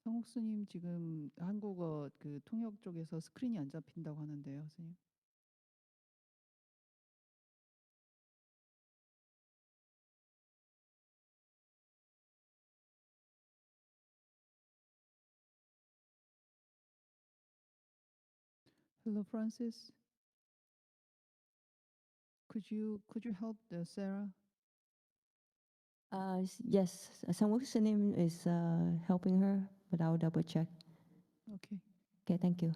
상욱 스님 지금 한국어 그 통역 쪽에서 스크린이 안 잡힌다고 하는데요, 스님. Hello, Francis. Could you help Sarah? Yes, Sang Singh is helping her, but I'll double check. Okay. Okay, thank you.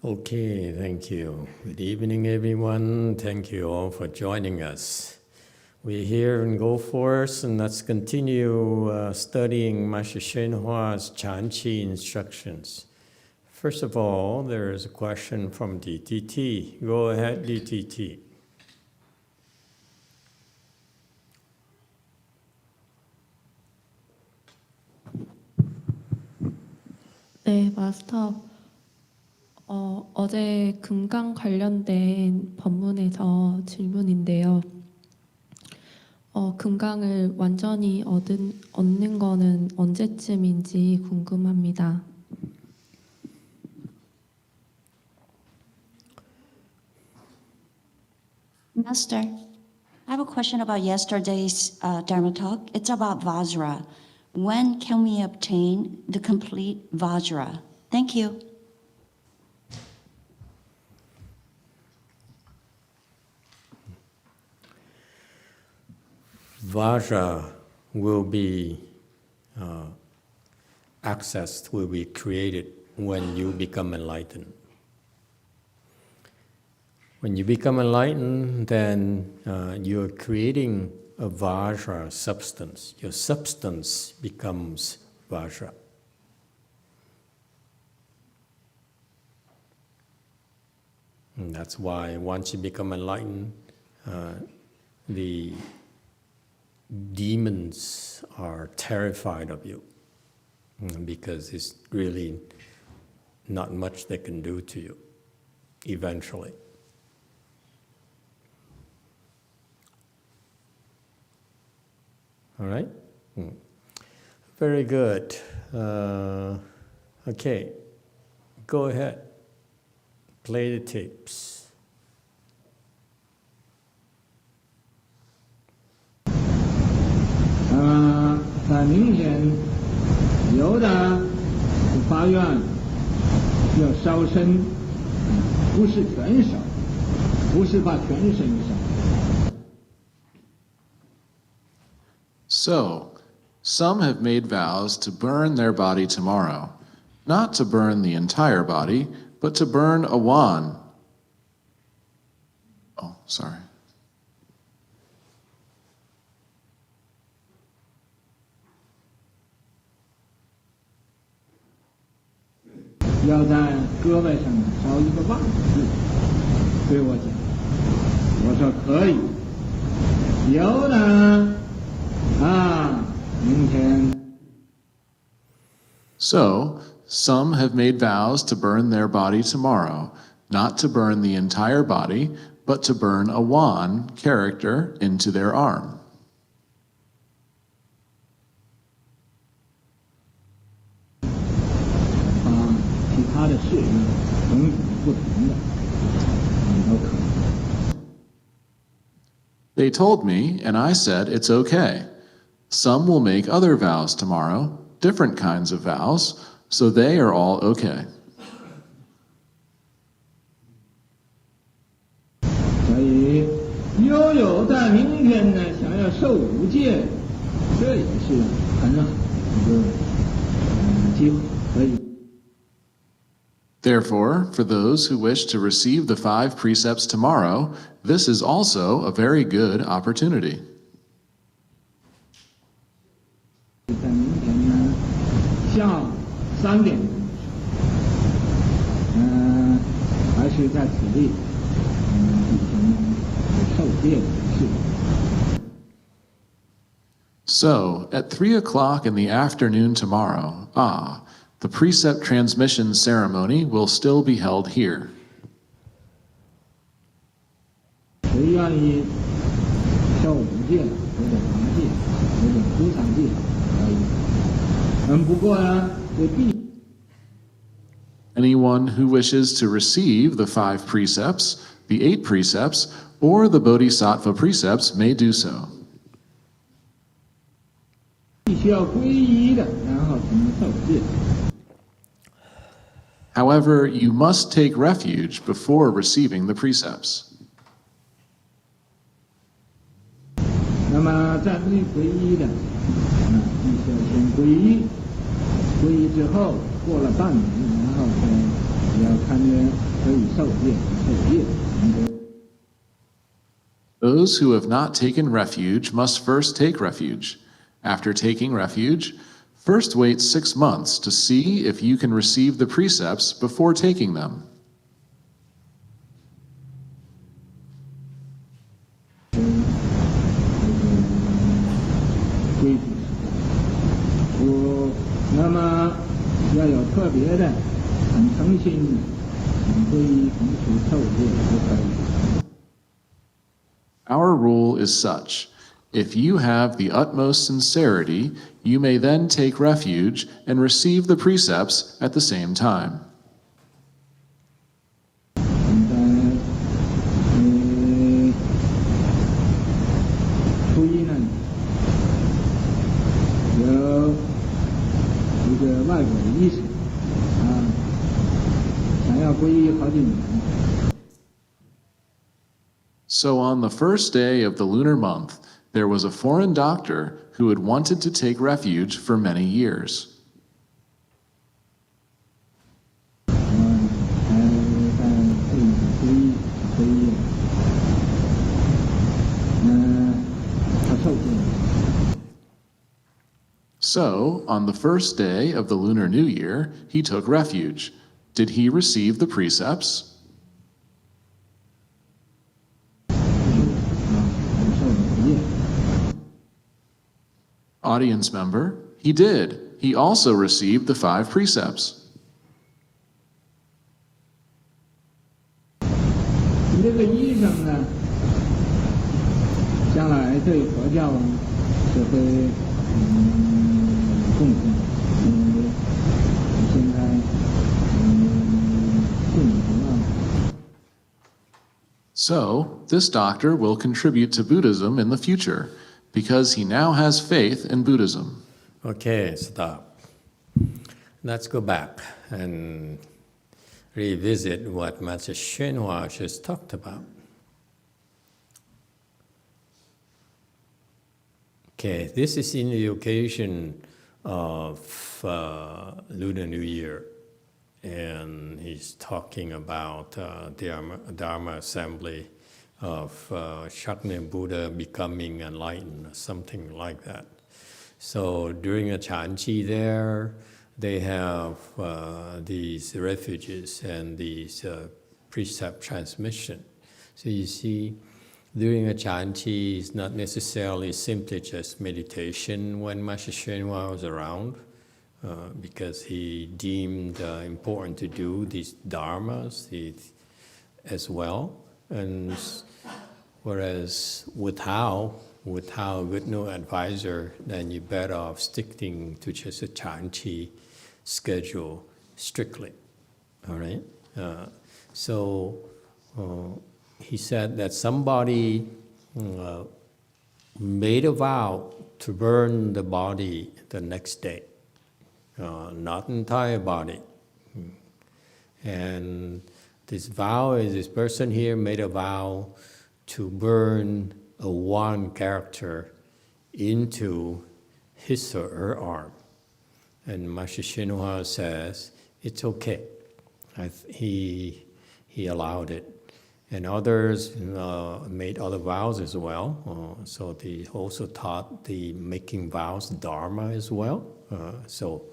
Okay, thank you. Good evening, everyone. Thank you all for joining us. We're here in Go Force, and let's continue studying Master Shenhua's Chanqi instructions. First of all, there is a question from DTT. Go ahead, DTT. 네, 마스터. 어제 금강 관련된 법문에서 질문인데요. 금강을 완전히 얻는 거는 언제쯤인지 궁금합니다. Master, I have a question about yesterday's Dharma talk. It's about vajra. When can we obtain the complete vajra? Thank you. Vajra will be accessed, will be created when you become enlightened. When you become enlightened, then you're creating a vajra substance. Your substance becomes vajra. And that's why once you become enlightened, the demons are terrified of you because it's really not much they can do to you, eventually. All right? Very good. Okay, go ahead. Play the tapes. 很明显，有的发愿要烧身，不是全烧，不是把全身烧。 So, some have made vows to burn their body tomorrow, not to burn the entire body, but to burn a wand. Oh, sorry. 要在胳膊上烧一个万字，对我讲，我说可以。有呢，明天。 So, some have made vows to burn their body tomorrow, not to burn the entire body, but to burn a wand character into their arm. 其他的事业种种不同的，都可以。 They told me, and I said it's okay. Some will make other vows tomorrow, different kinds of vows, so they are all okay. 所以，有在明天呢，想要受五戒，这也是很好一个机会，可以。 Therefore, for those who wish to receive the 5 precepts tomorrow, this is also a very good opportunity. 在明天呢，下午3点钟，还是在此地，举行受戒的事。 So, at 3 o'clock in the afternoon tomorrow, the precept transmission ceremony will still be held here. 谁愿意受五戒或者八戒或者菩萨戒可以。不过呢，这必 Anyone who wishes to receive the 5 precepts, the 8 precepts, or the bodhisattva precepts may do so. 必须要皈依的，然后才能受戒。 However, you must take refuge before receiving the precepts. 那么在这里皈依的，必须要先皈依，皈依之后过了半年，然后才要看见可以受戒，受戒。 Those who have not taken refuge must first take refuge. After taking refuge, first wait 6 months to see if you can receive the precepts before taking them. 规矩，那么要有特别的、很诚心的，皈依同时受戒就可以。 Our rule is such: if you have the utmost sincerity, you may then take refuge and receive the precepts at the same time. 现在，初一呢，有一个外国的医生，想要皈依好几年。 So on the first day of the lunar month, there was a foreign doctor who had wanted to take refuge for many years. 他受戒。 So, on the first day of the Lunar New Year, he took refuge. Did he receive the precepts? Audience member, he did. He also received the 5 precepts. 你这个医生呢，将来对佛教是会贡献，因为现在信徒啊。So, this doctor will contribute to Buddhism in the future because he now has faith in Buddhism. Okay, stop. Let's go back and revisit what Master YongHua just talked about. Okay, this is in the occasion of Lunar New Year, and he's talking about Dharma assembly of Shakya Buddha becoming enlightened, or something like that. So during a Chanchi there, they have these refuges and these precept transmission. So you see, during a Chanchi, it's not necessarily simply just meditation when Master YongHua was around, because he deemed important to do these dharmas as well. And whereas without good no advisor, then you're better off sticking to just a Chanchi schedule strictly. All right. So he said that somebody made a vow to burn the body the next day, not entire body. And this vow is this person here made a vow to burn a one character into his or her arm. And Master YongHua says, it's okay. He allowed it. And others made other vows as well. So they also taught the making vows Dharma as well. So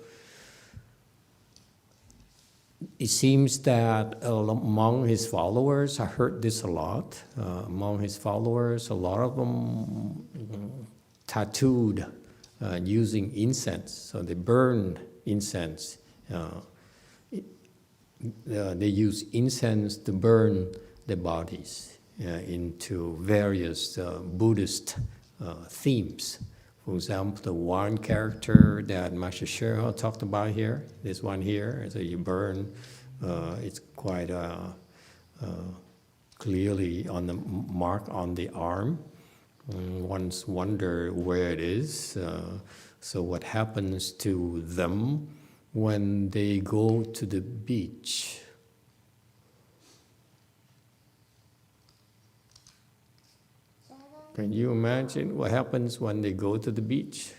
it seems that among his followers, I heard this a lot, among his followers, a lot of them tattooed using incense. So they burned incense. They use incense to burn their bodies into various Buddhist themes. For example, the one character that Master YongHua talked about here, this one here, so you burn, it's quite clearly on the mark on the arm. One's wonder where it is. So what happens to them when they go to the beach? Can you imagine what happens when they go to the beach?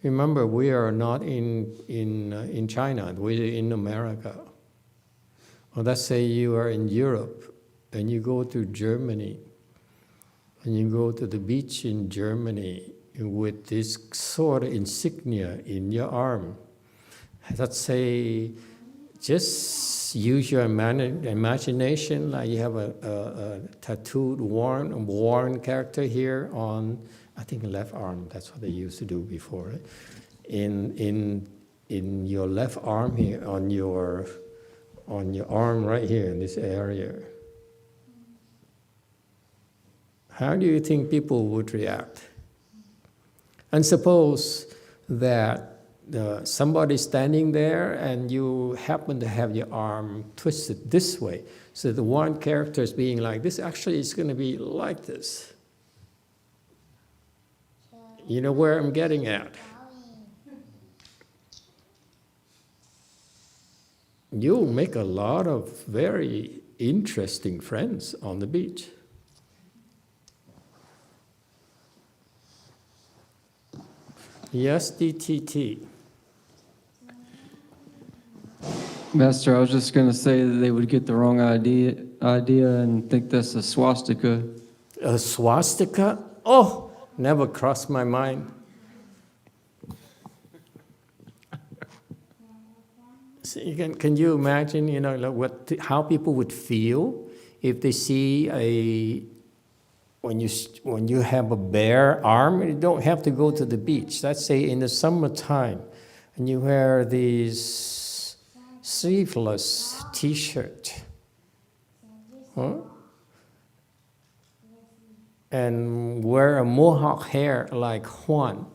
Remember, we are not in China, we're in America. Or let's say you are in Europe and you go to Germany and you go to the beach in Germany with this sort of insignia in your arm. Let's say, just use your imagination, like you have a tattooed, worn character here on, I think, left arm. That's what they used to do before. Right? In your left arm here, on your arm right here in this area. How do you think people would react? And suppose that somebody standing there and you happen to have your arm twisted this way. So the one character is being like this, actually it's going to be like this. You know where I'm getting at? You'll make a lot of very interesting friends on the beach. Yes, DTT. Master, I was just going to say that they would get the wrong idea and think that's a swastika. A swastika? Oh, never crossed my mind. So can you imagine, like how people would feel if they see when you have a bare arm, you don't have to go to the beach. Let's say in the summertime, and you wear these sleeveless t-shirt. Huh? And wear a mohawk hair like Juan.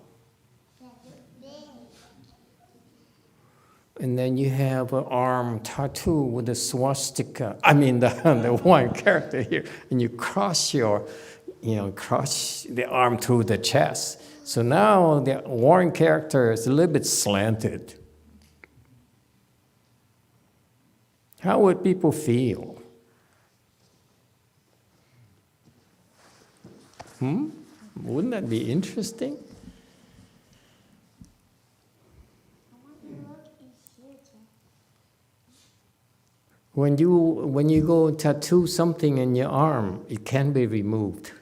And then you have an arm tattoo with a swastika. I mean, the one character here. And you cross cross the arm through the chest. So now the Warren character is a little bit slanted. How would people feel? Wouldn't that be interesting? When you go tattoo something in your arm, it can be removed.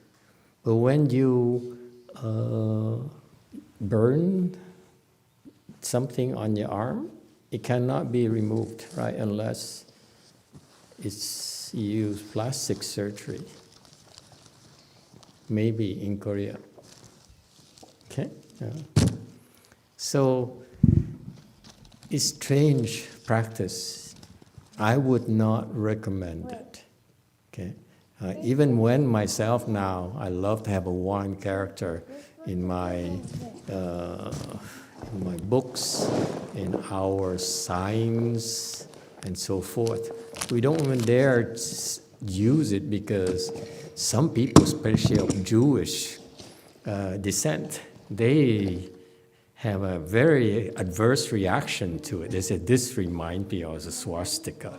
But when you burn something on your arm, it cannot be removed, right? Unless it's you use plastic surgery. Maybe in Korea. Okay? So it's strange practice. I would not recommend it. Okay? Even when myself now, I love to have a one character in my books, in our signs, and so forth. We don't even dare use it because some people, especially of Jewish descent, they have a very adverse reaction to it. They say, this reminds me of a swastika,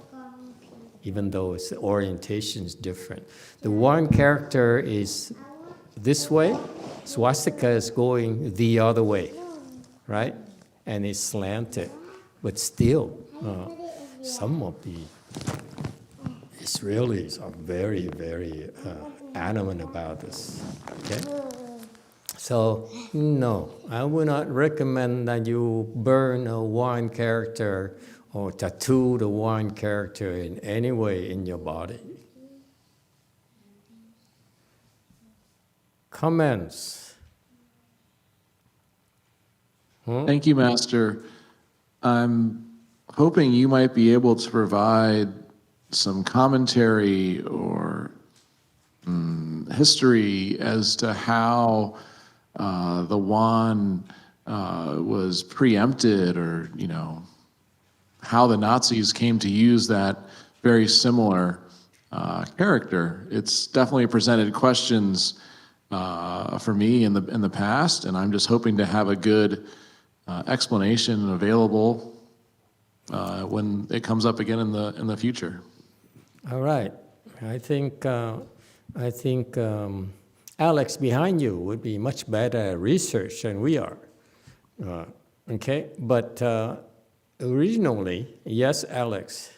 even though its orientation is different. The one character is this way, swastika is going the other way, right? And it's slanted. But still, some of the Israelis are very, very adamant about this. Okay? So, no, I would not recommend that you burn a one character or tattoo the one character in any way in your body. Comments? Thank you, Master. I'm hoping you might be able to provide some commentary or history as to how the Wan was preempted, or how the Nazis came to use that very similar character. It's definitely presented questions for me in the past, and I'm just hoping to have a good explanation available when it comes up again in the future. All right. I think Alex behind you would be much better at research than we are. Okay, but originally, yes, Alex.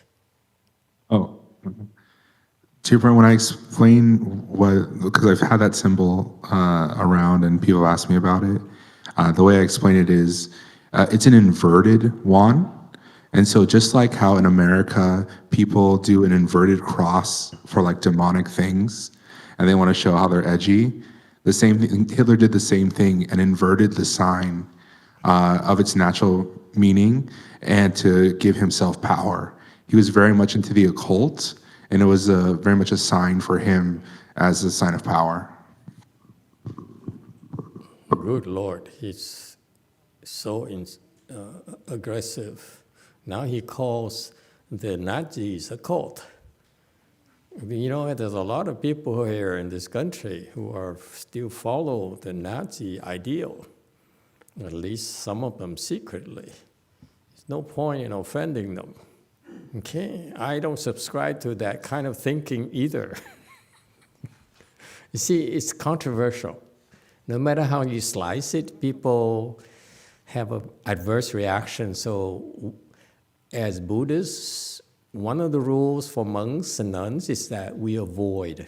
Oh, to your point, when I explain because I've had that symbol around and people ask me about it, the way I explain it is it's an inverted wand. And so just like how in America, people do an inverted cross for like demonic things, and they want to show how they're edgy, the same thing, Hitler did the same thing and inverted the sign of its natural meaning and to give himself power. He was very much into the occult, and it was very much a sign for him as a sign of power. Good Lord, he's so aggressive. Now he calls the Nazis a cult. There's a lot of people here in this country who are still follow the Nazi ideal, at least some of them secretly. There's no point in offending them. Okay, I don't subscribe to that kind of thinking either. You see, it's controversial. No matter how you slice it, people have an adverse reaction. So as Buddhists, one of the rules for monks and nuns is that we avoid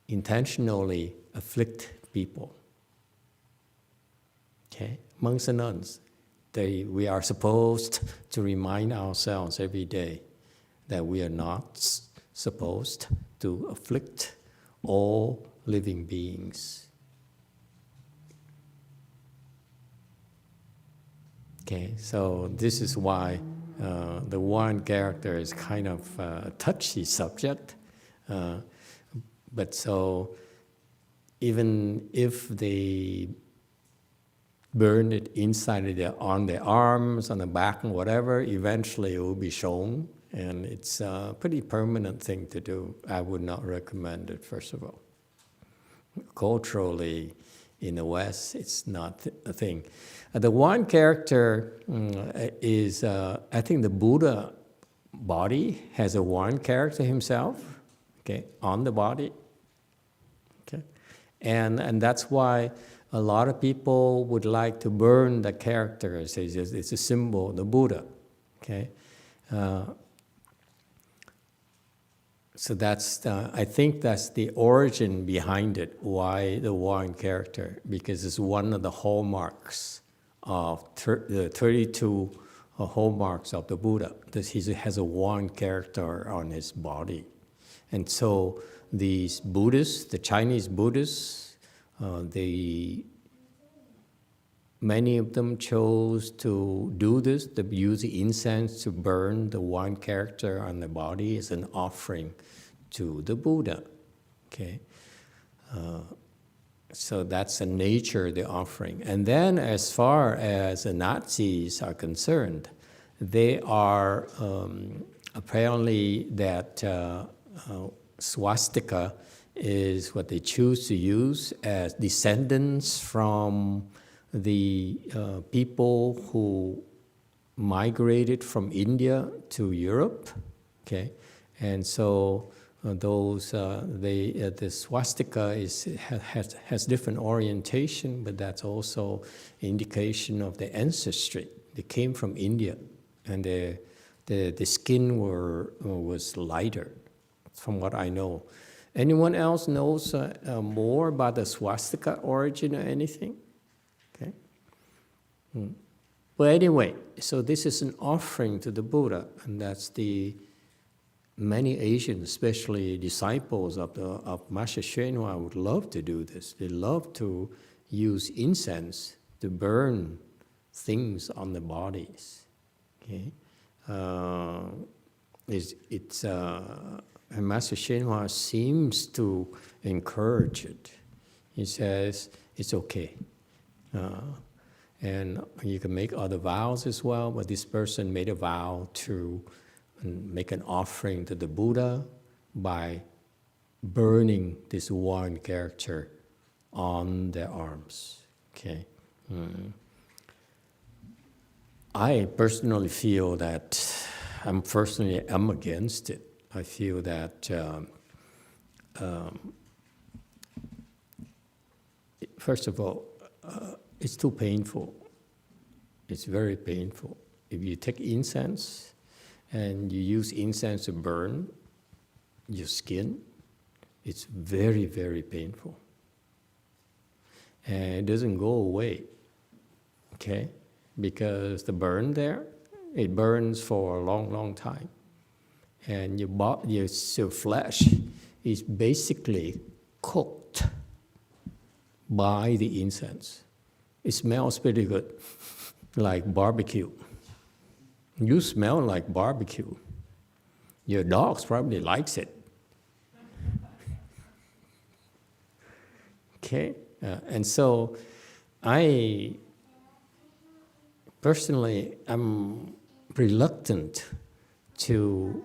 intentionally afflict people. Okay, monks and nuns, we are supposed to remind ourselves every day that we are not supposed to afflict all living beings. Okay, so this is why the one character is kind of a touchy subject. But so even if they burn it inside of on their arms, on the back, and whatever, eventually it will be shown. And it's a pretty permanent thing to do. I would not recommend it, first of all. Culturally, in the West, it's not a thing. The one character is, I think the Buddha body has a one character himself, okay, on the body. Okay? And that's why a lot of people would like to burn the character. It's a symbol, the Buddha. Okay? So that's, I think that's the origin behind it, why the one character, because it's one of the hallmarks of the 32 hallmarks of the Buddha, that he has a one character on his body. And so these Buddhists, the Chinese Buddhists, many of them chose to do this, to use the incense to burn the one character on the body as an offering to the Buddha. Okay, so that's the nature of the offering. And then as far as the Nazis are concerned, they are apparently that swastika is what they choose to use as descendants from the people who migrated from India to Europe, okay, and so the swastika has different orientation, but that's also indication of the ancestry. They came from India, and the skin was lighter, from what I know. Anyone else knows more about the swastika origin or anything? Okay. But anyway, so this is an offering to the Buddha, and that's the many Asians, especially disciples of Master YongHua, would love to do this. They love to use incense to burn things on the bodies. Okay, and Master YongHua seems to encourage it. He says it's okay. And you can make other vows as well, but this person made a vow to make an offering to the Buddha by burning this one character on their arms. Okay. I personally feel that I'm against it. I feel that first of all, it's too painful. It's very painful. If you take incense and you use incense to burn your skin, it's very, very painful. And it doesn't go away, okay? Because the burn there, it burns for a long, long time. And your flesh is basically cooked by the incense. It smells pretty good, like barbecue. You smell like barbecue. Your dog probably likes it. Okay? And so I personally am reluctant to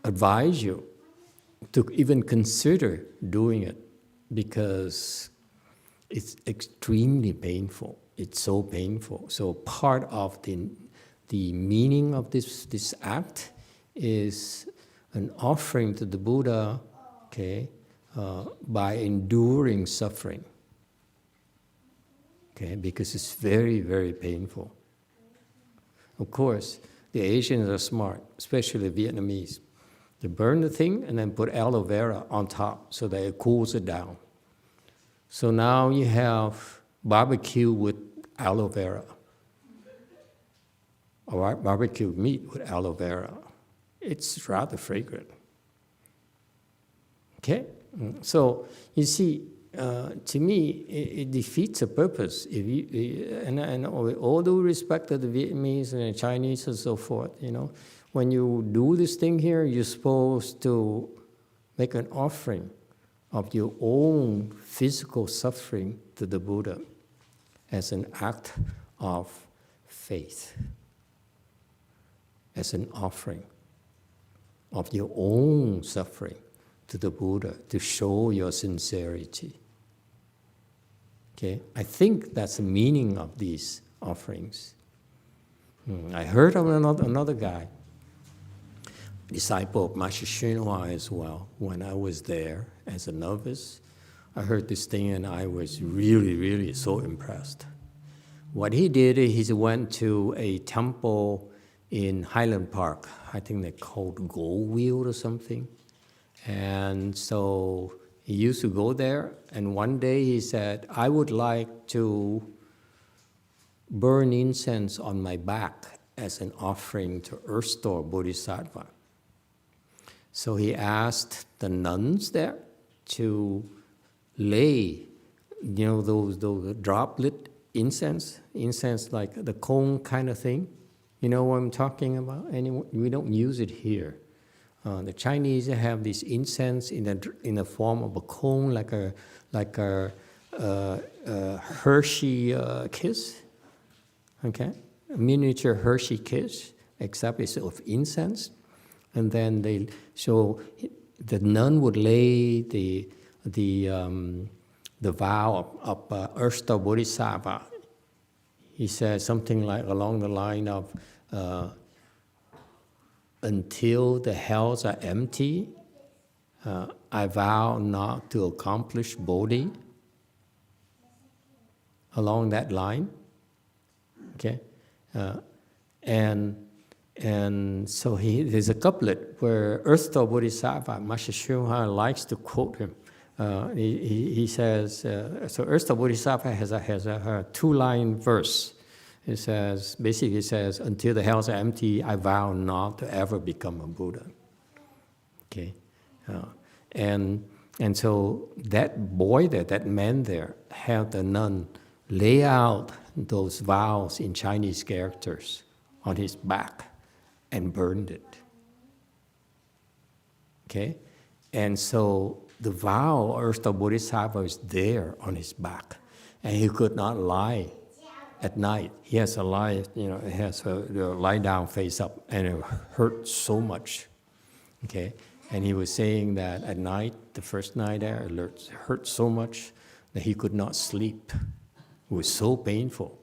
advise you to even consider doing it, because it's extremely painful. It's so painful. So part of the meaning of this act is an offering to the Buddha, okay, by enduring suffering, okay, because it's very, very painful. Of course, the Asians are smart, especially Vietnamese. They burn the thing and then put aloe vera on top so that it cools it down. So now you have barbecue with aloe vera, or barbecue meat with aloe vera. It's rather fragrant. Okay? So you see, to me, it defeats the purpose. If you, and with all due respect to the Vietnamese and the Chinese and so forth, you know, when you do this thing here, you're supposed to make an offering of your own physical suffering to the Buddha as an act of faith, as an offering of your own suffering to the Buddha to show your sincerity. Okay, I think that's the meaning of these offerings. I heard of another guy, disciple of Master YongHua as well. When I was there as a novice, I heard this thing and I was really, really so impressed. What he did, he went to a temple in Highland Park. I think they called Gold Wheel or something. And so he used to go there, and one day he said, I would like to burn incense on my back as an offering to Earth Store Bodhisattva. So he asked the nuns there to lay, you know, those droplet incense like the cone kind of thing. You know what I'm talking about? Anyway, we don't use it here. The Chinese have this incense in the form of a cone, like a Hershey kiss, okay, a miniature Hershey kiss, except it's of incense, and then the nun would lay the vow of Ersta Bodhisattva. He said something like along the line of. Until the hells are empty, I vow not to accomplish bodhi. Along that line, okay, and so there's a couplet where Earthto Bodhisattva, Master YongHua likes to quote him. He says, so Earthto Bodhisattva has a two-line verse. It says, basically it says, until the hells are empty, I vow not to ever become a Buddha. Okay? And so that boy there, that man there, had the nun lay out those vows in Chinese characters on his back and burned it. Okay? And so the vow of the Bodhisattva is there on his back, and he could not lie. At night, he has to lie, you know, he has to lie down face up, and it hurt so much, okay? And he was saying that at night, the first night there, it hurt so much that he could not sleep. It was so painful.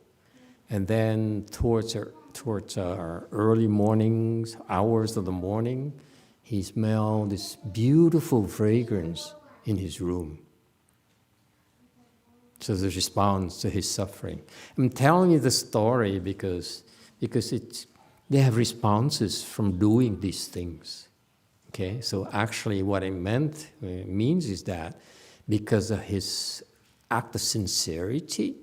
And then towards our early mornings, hours of the morning, he smelled this beautiful fragrance in his room. So the response to his suffering. I'm telling you the story because they have responses from doing these things. Okay, so actually what it means is that because of his act of sincerity,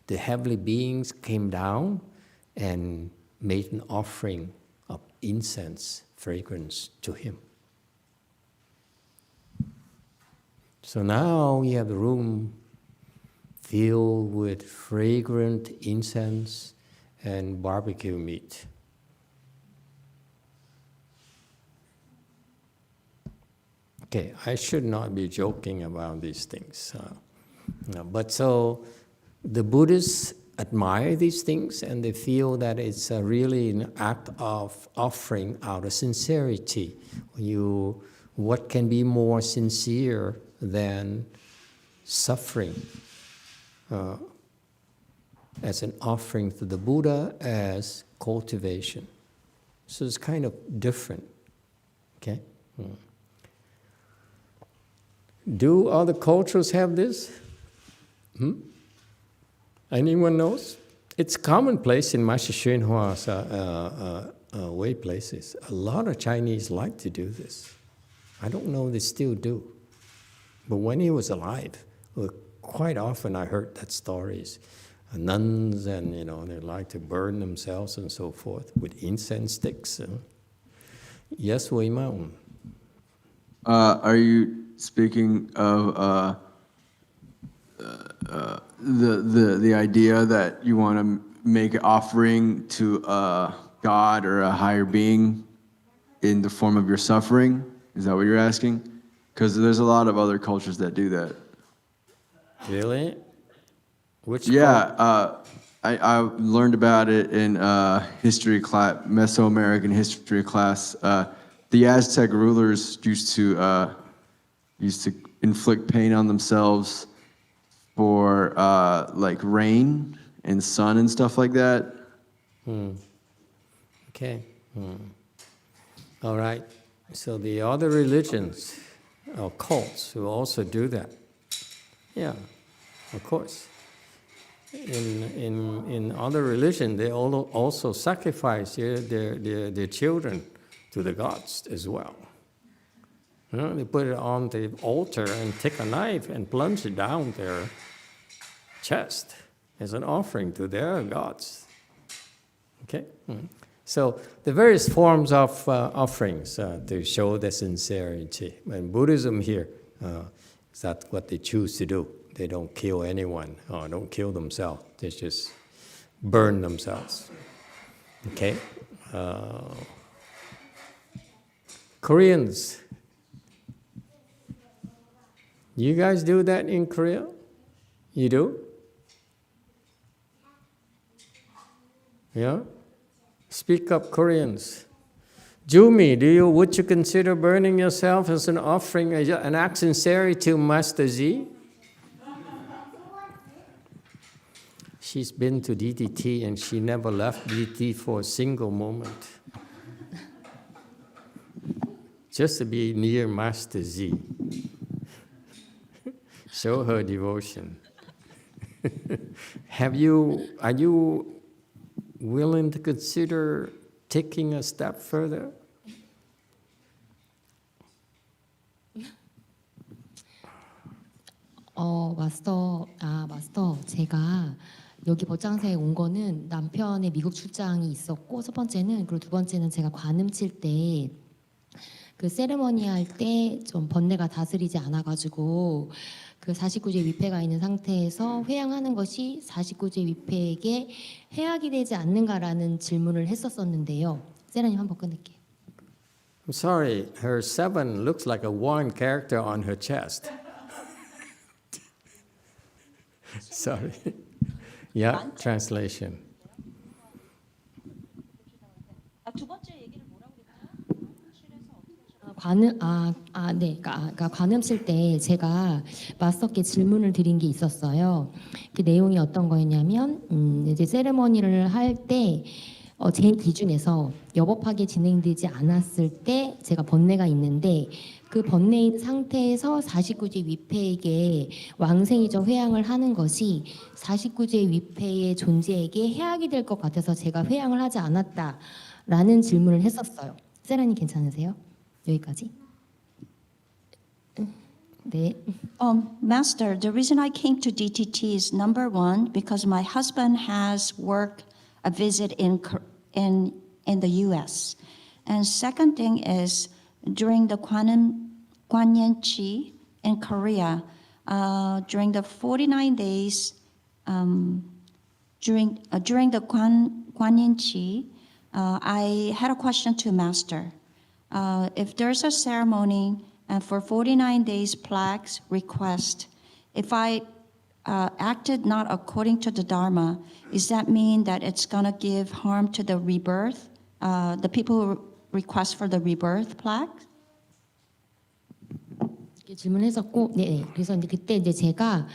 the heavenly beings came down and made an offering of incense fragrance to him. So now we have the room filled with fragrant incense and barbecue meat. Okay, I should not be joking about these things. But so the Buddhists admire these things, and they feel that it's really an act of offering out of sincerity. What can be more sincere than suffering as an offering to the Buddha as cultivation? So it's kind of different, okay? Do other cultures have this? Anyone knows? It's commonplace in Master YongHua's way places. A lot of Chinese like to do this. I don't know if they still do. But when he was alive, quite often I heard that stories. Nuns and, they like to burn themselves and so forth with incense sticks. Yes, Wei Are you speaking of the idea that you want to make an offering to a God or a higher being in the form of your suffering? Is that what you're asking? Because there's a lot of other cultures that do that. Really? Which Yeah, I learned about it in history class, Mesoamerican history class. The Aztec rulers used to inflict pain on themselves for like rain and sun and stuff like that. Okay. All right. So the other religions or cults who also do that. Yeah, of course. In other religion, they also sacrifice their children to the gods as well. You know, they put it on the altar and take a knife and plunge it down their chest as an offering to their gods. Okay? So the various forms of offerings to show the sincerity. And Buddhism here, is that what they choose to do. They don't kill anyone or don't kill themselves. They just burn themselves. Okay? Koreans. You guys do that in Korea? You do? Yeah? Speak up, Koreans. Jumi, would you consider burning yourself as an offering, an act sincerity to Master Z? She's been to DTT and she never left DTT for a single moment. Just to be near Master Z. Show her devotion. Are you willing to consider taking a step further? 마스터, 제가 여기 법장사에 온 거는 남편의 미국 출장이 있었고, 첫 번째는, 그리고 두 번째는 제가 관음 칠 때, 그 세레머니 할 때 좀 번뇌가 다스리지 않아가지고, 그 49제 위패가 있는 상태에서 회양하는 것이 49제 위패에게 해악이 되지 않는가라는 질문을 했었었는데요. 세라님 한번 끊을게요. I'm sorry, her 7 looks like a one character on her chest. Sorry. Yeah, translation. 두 번째 얘기를 뭐라고 그러니까 관음 칠 때 제가 마스터께 질문을 드린 게 있었어요. 그 내용이 어떤 거였냐면, 이제 세레머니를 할 때, 제 기준에서 여법하게 진행되지 않았을 때 제가 번뇌가 있는데, 그 번뇌인 상태에서 49제 위패에게 왕생이적 회양을 하는 것이 49제 위패의 존재에게 해악이 될 것 같아서 제가 회양을 하지 않았다라는 질문을 했었어요. 세라님 괜찮으세요? 여기까지? 네. Master, the reason I came to DTT is number one, because my husband has a visit in the U.S. And second thing is, during the Kwanyen Chi in Korea, during the 49 days, during the Kwanyen Chi, I had a question to Master. If there's a ceremony and for 49 days plaques request, if I acted not according to the Dharma, does that mean that it's going to give harm to the rebirth, the people who request for the rebirth plaque? 질문했었고, 네. 그래서 이제 그때 이제 제가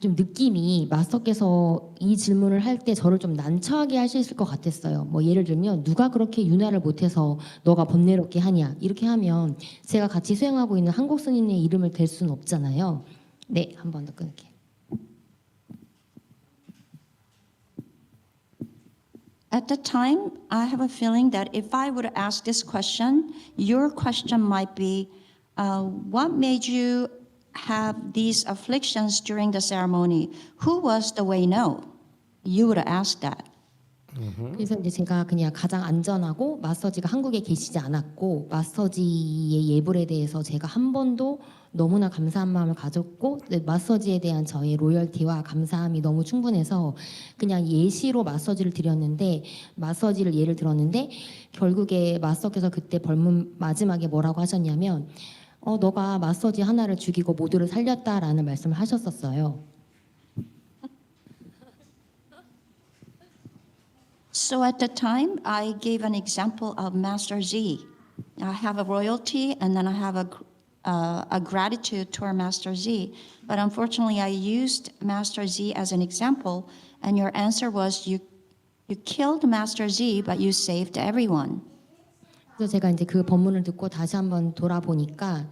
좀 느낌이 마스터께서 이 질문을 할 때 저를 좀 난처하게 하실 것 같았어요. 뭐 예를 들면 누가 그렇게 윤활을 못해서 너가 번뇌롭게 하냐 이렇게 하면 제가 같이 수행하고 있는 한국 스님의 이름을 댈 수는 없잖아요. 네, 한 번 더 끊을게요. At the time, I have a feeling that if I would ask this question, your question might be, what made you have these afflictions during the ceremony? Who was the way no? You would ask that. 그래서 이제 제가 그냥 가장 안전하고 마사지가 한국에 계시지 않았고 마사지의 예불에 대해서 제가 한 번도 너무나 감사한 마음을 가졌고 마사지에 대한 저의 로열티와 감사함이 너무 충분해서 그냥 예시로 마사지를 드렸는데 마사지를 예를 들었는데 결국에 마스터께서 그때 법문 마지막에 뭐라고 하셨냐면 너가 마사지 하나를 죽이고 모두를 살렸다라는 말씀을 하셨었어요. So at the time, I gave an example of Master Z. I have a royalty, and then I have a gratitude toward Master Z. But unfortunately, I used Master Z as an example, and your answer was you killed Master Z, but you saved everyone. 그래서 제가 이제 그 법문을 듣고 다시 한번 돌아보니까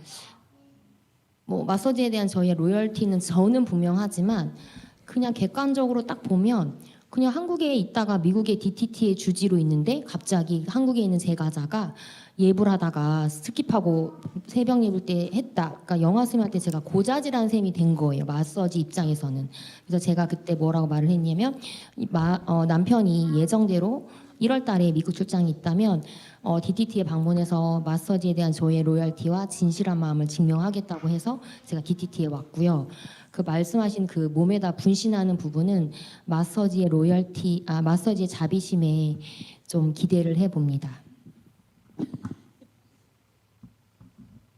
뭐 마사지에 대한 저의 로열티는 저는 분명하지만 그냥 객관적으로 딱 보면 그냥 한국에 있다가 미국의 DTT의 주지로 있는데 갑자기 한국에 있는 제 가자가 예불하다가 스킵하고 새벽 예불 때 했다. 그러니까 영화 쌤한테 제가 고자질한 셈이 된 거예요. 마사지 입장에서는. 그래서 제가 그때 뭐라고 말을 했냐면 남편이 예정대로 1월 달에 미국 출장이 있다면 DTT에 방문해서 마사지에 대한 저의 로열티와 진실한 마음을 증명하겠다고 해서 제가 DTT에 왔고요. 그 말씀하신 그 몸에다 분신하는 부분은 마사지의 로열티, 마사지의 자비심에 좀 기대를 해봅니다.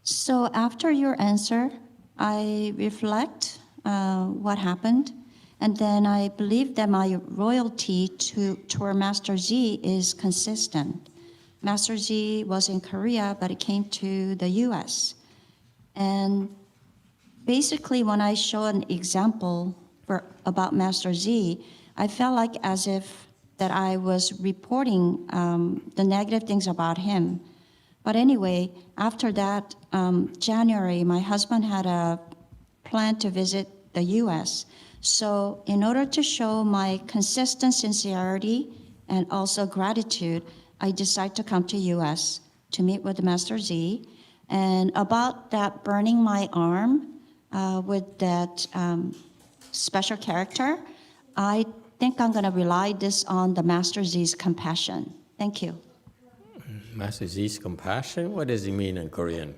So after your answer, I reflect what happened, and then I believe that my loyalty toward Master Z is consistent. Master Z was in Korea, but he came to the U.S. And basically, when I show an example about Master Z, I felt like as if that I was reporting the negative things about him. But anyway, after that, January, my husband had a plan to visit the U.S. So in order to show my consistent sincerity and also gratitude, I decided to come to U.S. to meet with Master Z. And about that burning my arm with that special character, I think I'm going to rely this on the Master Z's compassion. Thank you. Master Z's compassion? What does he mean in Korean?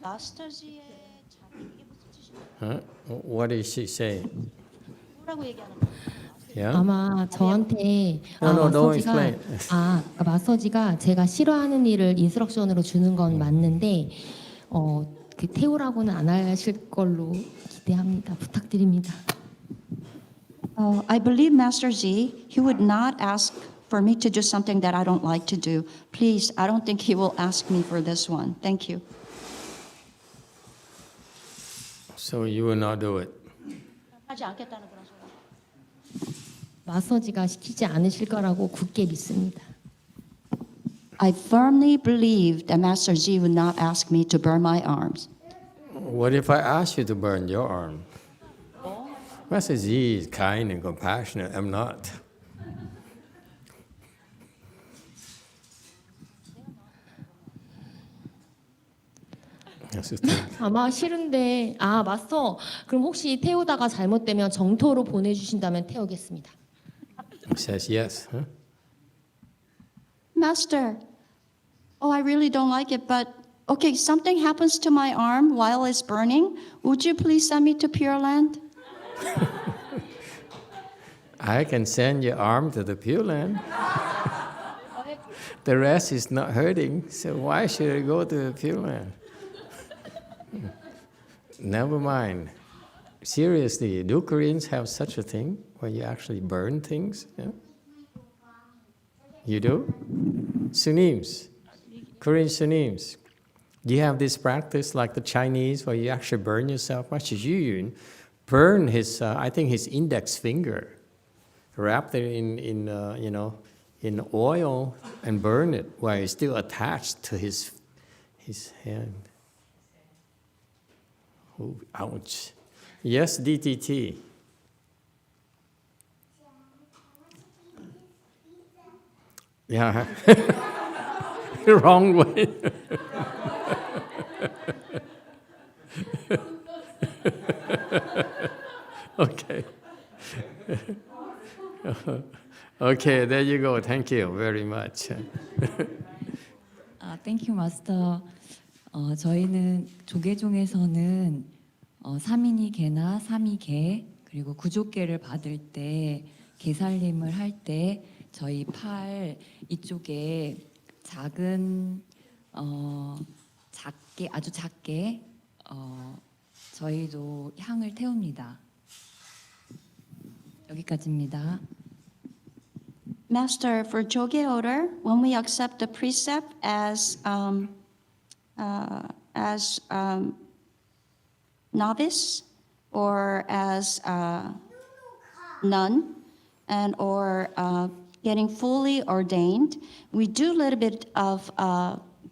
Master Z의 자비 이게 무슨 뜻이에요? Huh? What did she say? 뭐라고 얘기하는 거예요? Yeah? 아마 저한테 No, don't 마사지가 explain. 그러니까 마사지가 제가 싫어하는 일을 인스트럭션으로 주는 건 맞는데 그 태우라고는 안 하실 걸로 기대합니다. 부탁드립니다. I believe Master Z, he would not ask for me to do something that I don't like to do. Please, I don't think he will ask me for this one. Thank you. So you will not do it. 하지 않겠다는 그런 소리. 마사지가 시키지 않으실 거라고 굳게 믿습니다. I firmly believe that Master Z would not ask me to burn my arms. What if I ask you to burn your arm? Master Z is kind and compassionate. I'm not. That's the thing. 아마 싫은데 마스터 그럼 혹시 태우다가 잘못되면 정토로 보내주신다면 태우겠습니다. He says yes. Huh? Master, I really don't like it, but okay, something happens to my arm while it's burning. Would you please send me to Pure Land? I can send your arm to the Pure Land. The rest is not hurting, so why should I go to the Pure Land? Never mind. Seriously, do Koreans have such a thing where you actually burn things? Yeah? You do? Sunims, Korean Sunims. Do you have this practice like the Chinese where you actually burn yourself? Master Yuyun burned his, I think his index finger, wrapped it in oil and burned it while it's still attached to his hand. Oh, ouch. Yes, DTT. Yeah. Wrong way. Okay. Okay, there you go. Thank you very much. Thank you, Master. 저희는 조계종에서는 3인이 개나 3이 개 그리고 구족개를 받을 때 개살림을 할 때 저희 팔 이쪽에 작은 작게 아주 작게 저희도 향을 태웁니다. 여기까지입니다. Master, for Jogye order, when we accept the precept as novice or as nun, and or getting fully ordained, we do a little bit of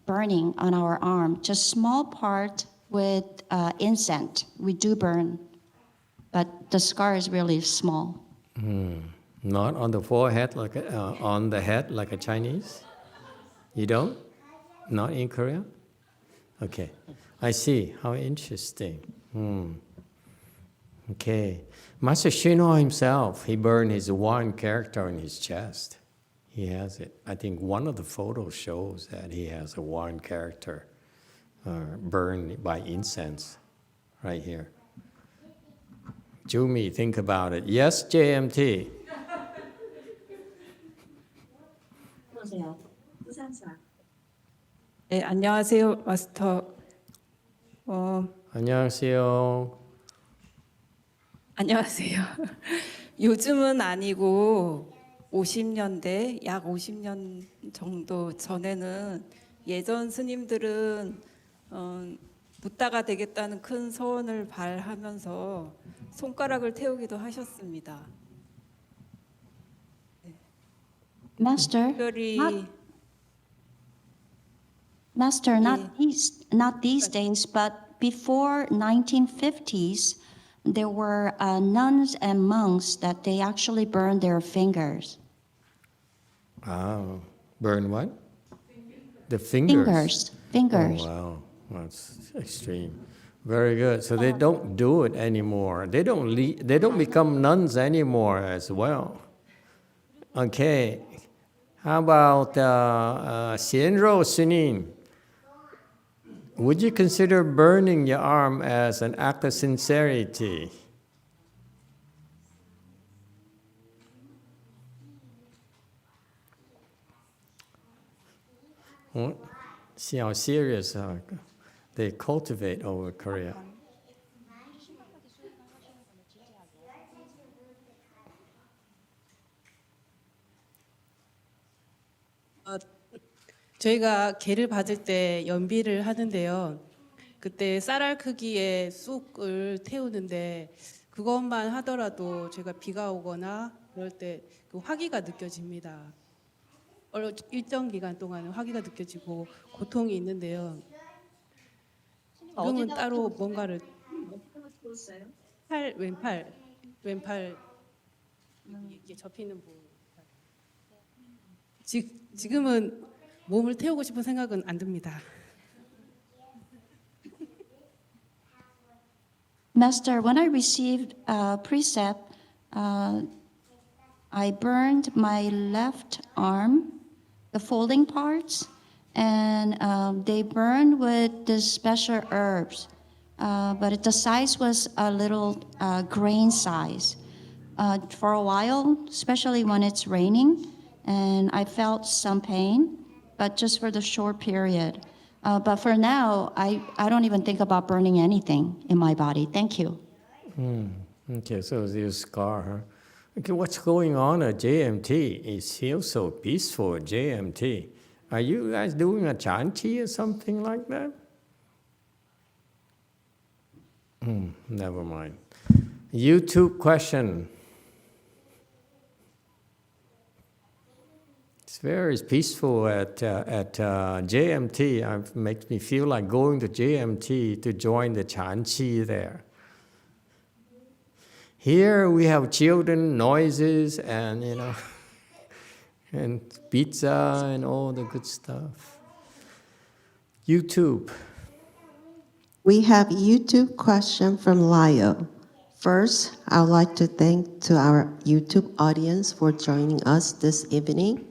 burning on our arm, just small part with incense. We do burn, but the scar is really small. Not on the forehead, like on the head, like a Chinese? You don't? Not in Korea? Okay, I see. How interesting. Okay. Master Shinho himself, he burned his one character in his chest. He has it. I think one of the photos shows that he has a one character burned by incense right here. Jumi, think about it. Yes, JMT. 네, 안녕하세요, 마스터. 안녕하세요. 안녕하세요. 요즘은 아니고 50년대, 약 50년 정도 전에는 예전 스님들은 붓다가 되겠다는 큰 소원을 발하면서 손가락을 태우기도 하셨습니다. Master, 특별히 Master, not these days, but before 1950s, there were nuns and monks that they actually burned their fingers. Oh, burn what? The fingers. Fingers. Oh, wow, that's extreme. Very good. So they don't do it anymore. They don't become nuns anymore as well. Okay. How about Xianrou Sunim? Would you consider burning your arm as an act of sincerity? See how serious they cultivate over Korea. 저희가 개를 받을 때 연비를 하는데요. 그때 쌀알 크기의 쑥을 태우는데 그것만 하더라도 제가 비가 오거나 그럴 때 그 화기가 느껴집니다. 일정 기간 동안은 화기가 느껴지고 고통이 있는데요. 지금은 따로 뭔가를 왼팔 이렇게 접히는 부분. 지금은 몸을 태우고 싶은 생각은 안 듭니다. Master, when I received precept, I burned my left arm, the folding parts, and they burned with the special herbs, but the size was a little grain size. For a while, especially when it's raining, and I felt some pain, but just for the short period. But for now, I don't even think about burning anything in my body. Thank you. Okay, so there's a scar, huh? Okay, what's going on at JMT? It feels so peaceful at JMT. Are you guys doing a chanti or something like that? Never mind. YouTube question. It's very peaceful at JMT. It makes me feel like going to JMT to join the chanti there. Here we have children, noises, and and pizza and all the good stuff. YouTube. We have YouTube question from Lio. First, I would like to thank to our YouTube audience for joining us this evening.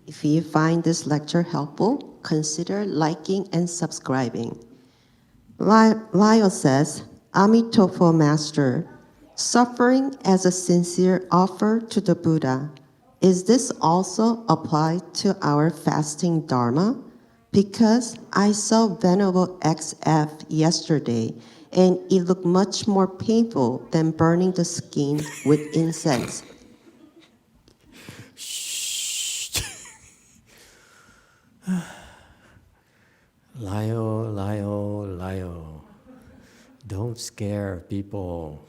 If you find this lecture helpful, consider liking and subscribing. Lyle says, Emitofuo Master, suffering as a sincere offer to the Buddha. Is this also applied to our fasting Dharma? Because I saw Venerable XF yesterday, and it looked much more painful than burning the skin with incense. Lio. Don't scare people.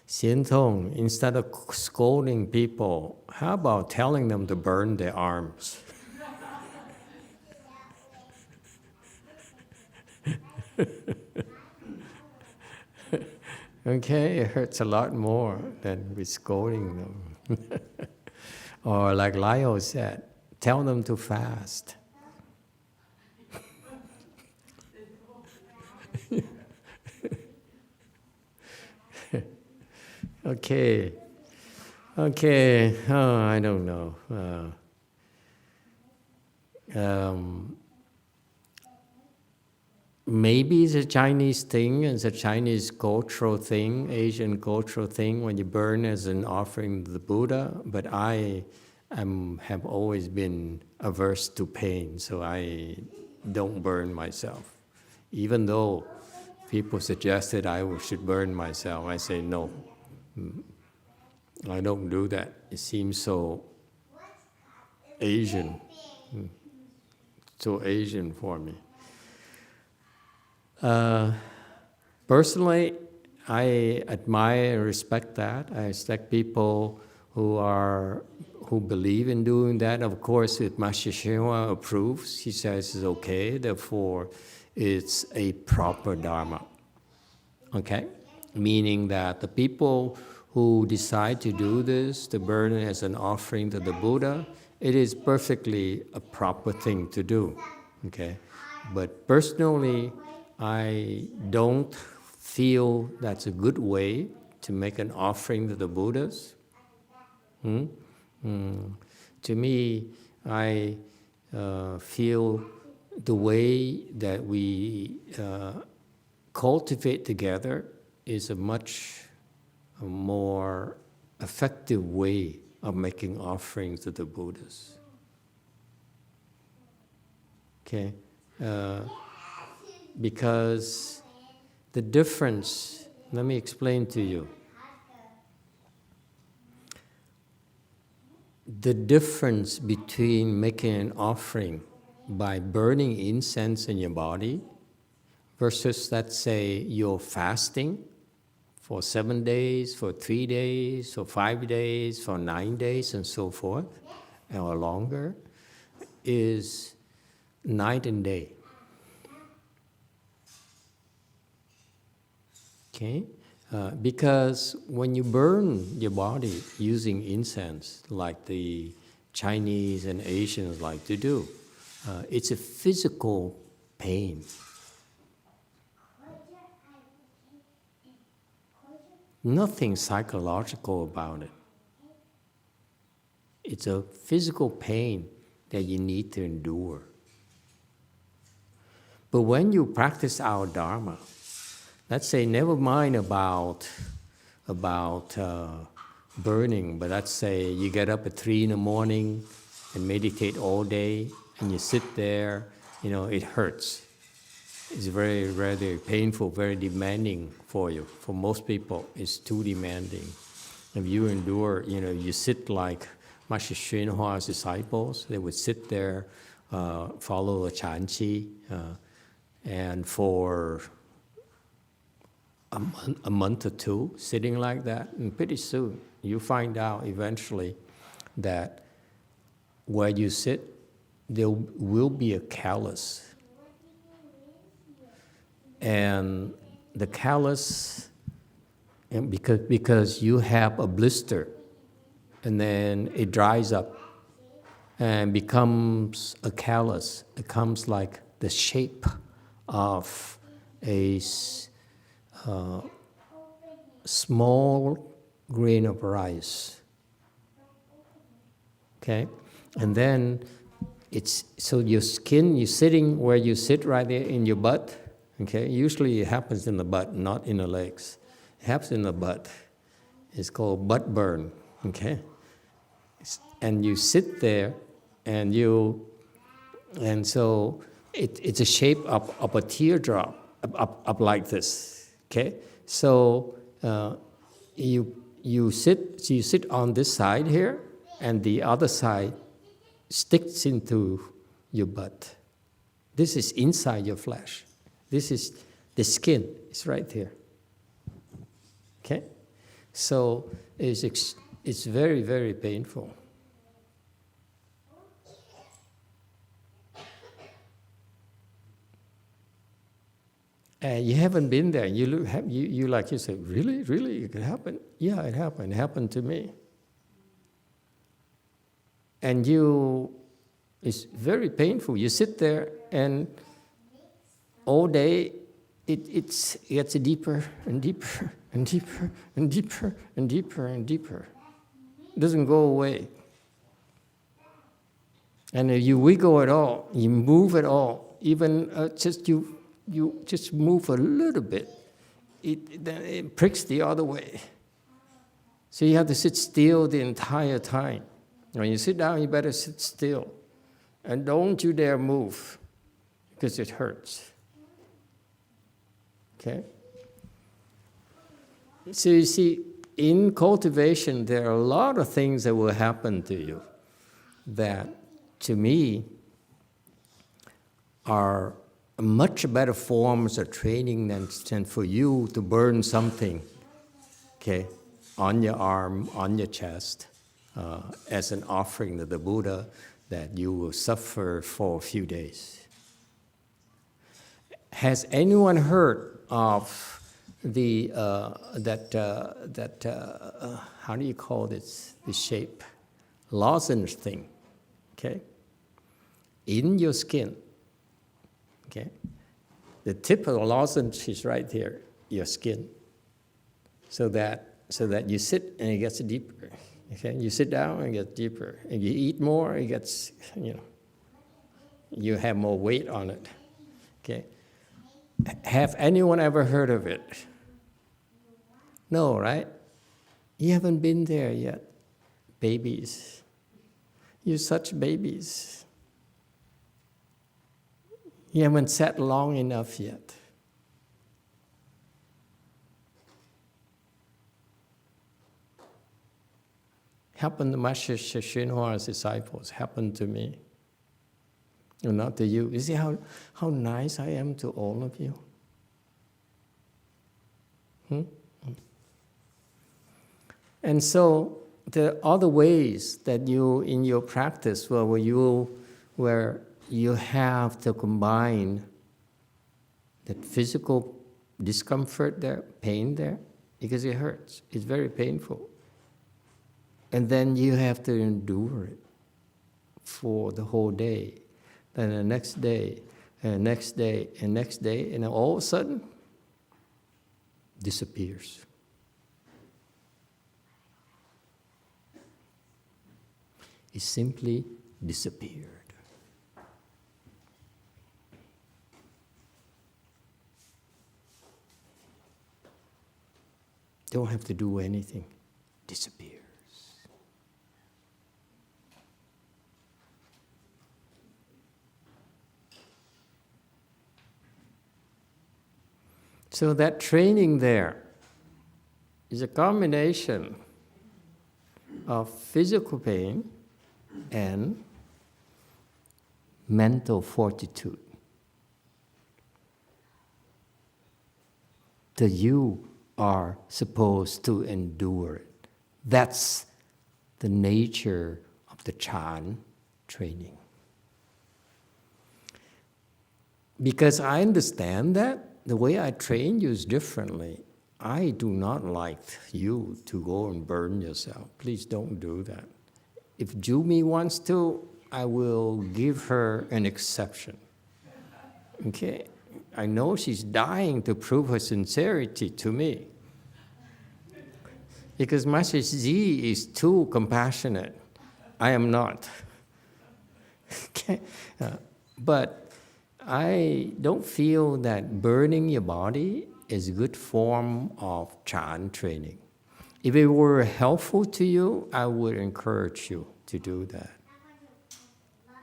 Xiantong, instead of scolding people, how about telling them to burn their arms? Okay, it hurts a lot more than with scolding them. Or like Lyle said, tell them to fast. Okay. Oh, I don't know. Maybe it's a Chinese thing, it's a Chinese cultural thing, Asian cultural thing, when you burn as an offering to the Buddha, but I have always been averse to pain, so I don't burn myself. Even though people suggested I should burn myself, I say no. I don't do that. It seems so Asian, for me. Personally, I admire and respect that. I respect people who believe in doing that. Of course, if Master YongHua approves, he says it's okay, therefore it's a proper Dharma. Okay? Meaning that the people who decide to do this, to burn it as an offering to the Buddha, it is perfectly a proper thing to do. Okay? But personally, I don't feel that's a good way to make an offering to the Buddhas. To me, I feel the way that we cultivate together is a much more effective way of making offerings to the Buddhas. Okay? Because the difference, let me explain to you. The difference between making an offering by burning incense in your body versus, let's say, you're fasting for 7 days, for 3 days, for 5 days, for 9 days, and so forth, or longer, is night and day. Okay? Because when you burn your body using incense, like the Chinese and Asians like to do, it's a physical pain. Nothing psychological about it. It's a physical pain that you need to endure. But when you practice our Dharma, let's say, never mind about burning, but let's say you get up at 3 in the morning and meditate all day, and you sit there, it hurts. It's very, very painful, very demanding for you. For most people, it's too demanding. If you endure, you sit like Master YongHua's disciples, they would sit there, follow a chanchi, and for a month or two, sitting like that, and pretty soon you find out eventually that where you sit, there will be a callus. And the callus, and because you have a blister, and then it dries up and becomes a callus. It comes like the shape of a small grain of rice. Okay? And then it's, so your skin, you're sitting where you sit right there in your butt. Okay? Usually it happens in the butt, not in the legs. It happens in the butt. It's called butt burn. Okay? And you sit there and so it's a shape of a teardrop up like this. Okay? So you sit on this side here, and the other side sticks into your butt. This is inside your flesh. This is the skin. It's right here. Okay? So it's very, very painful. You haven't been there. You say, really? It could happen? Yeah, it happened. It happened to me. And it's very painful. You sit there and all day it gets deeper and deeper and deeper and deeper and deeper and deeper. It doesn't go away. And if you wiggle at all, you move at all, even you just move a little bit, then it pricks the other way. So you have to sit still the entire time. When you sit down, you better sit still. And don't you dare move, because it hurts. Okay? So you see, in cultivation, there are a lot of things that will happen to you that, to me, are much better forms of training than for you to burn something, okay, on your arm, on your chest, as an offering to the Buddha that you will suffer for a few days. Has anyone heard of the how do you call this? The shape, lozenge thing, okay, in your skin. Okay, the tip of the lozenge is right here, your skin, so that you sit and it gets deeper. Okay, you sit down and it gets deeper, and you eat more, it gets, you have more weight on it. Okay, have anyone ever heard of it? No, right? You haven't been there yet, babies. You're such babies. You haven't sat long enough yet. Happened to Master Xinhua's disciples, happened to me. And not to you. You see how nice I am to all of you? And so there are other ways that you, in your practice, where you have to combine that physical discomfort there, pain there, because it hurts. It's very painful. And then you have to endure it for the whole day. Then the next day, and next day, and next day, and then all of a sudden, disappears. It simply disappeared. Don't have to do anything. Disappears. So that training there is a combination of physical pain and mental fortitude. That you are supposed to endure it. That's the nature of the Chan training. Because I understand that, the way I train you is differently. I do not like you to go and burn yourself. Please don't do that. If Jumi wants to, I will give her an exception. Okay? I know she's dying to prove her sincerity to me. Because Master Z is too compassionate. I am not. Okay? But I don't feel that burning your body is a good form of Chan training. If it were helpful to you, I would encourage you to do that.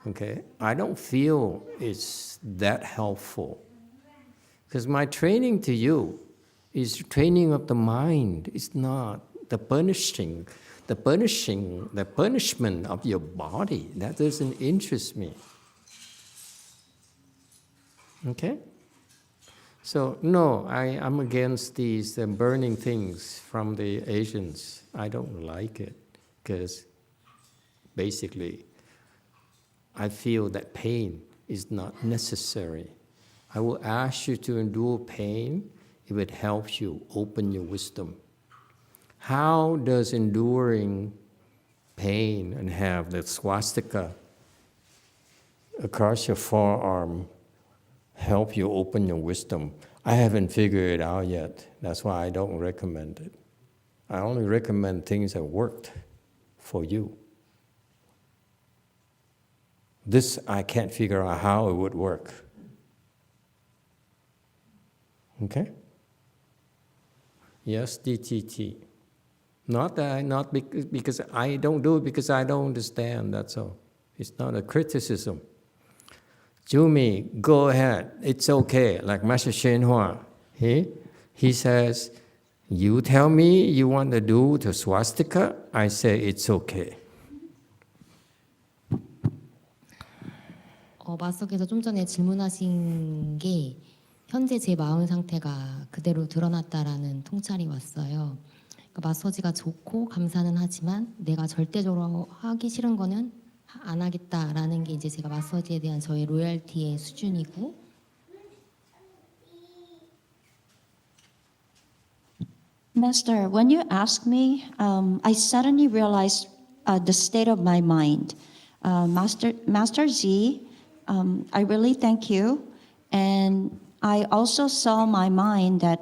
Okay? I don't feel it's that helpful. Because my training to you is training of the mind. It's not the punishment of your body. That doesn't interest me. Okay? So, no, I'm against these burning things from the Asians. I don't like it because basically I feel that pain is not necessary. I will ask you to endure pain if it helps you open your wisdom. How does enduring pain and have the swastika across your forearm help you open your wisdom? I haven't figured it out yet. That's why I don't recommend it. I only recommend things that worked for you. This, I can't figure out how it would work. Okay? Yes, DTT. Because I don't do it because I don't understand, that's all. It's not a criticism. Jumi, go ahead, it's okay. Like Master YongHua, he says, you tell me you want to do the swastika, I say it's okay. 마스터께서 좀 전에 질문하신 게 현재 제 마음 상태가 그대로 드러났다라는 통찰이 왔어요. 그러니까 마사지가 좋고 감사는 하지만 내가 절대적으로 하기 싫은 거는 안 하겠다라는 게 이제 제가 마사지에 대한 저의 로열티의 수준이고 Master, when you asked me, I suddenly realized the state of my mind. Master Z, I really thank you. And I also saw my mind that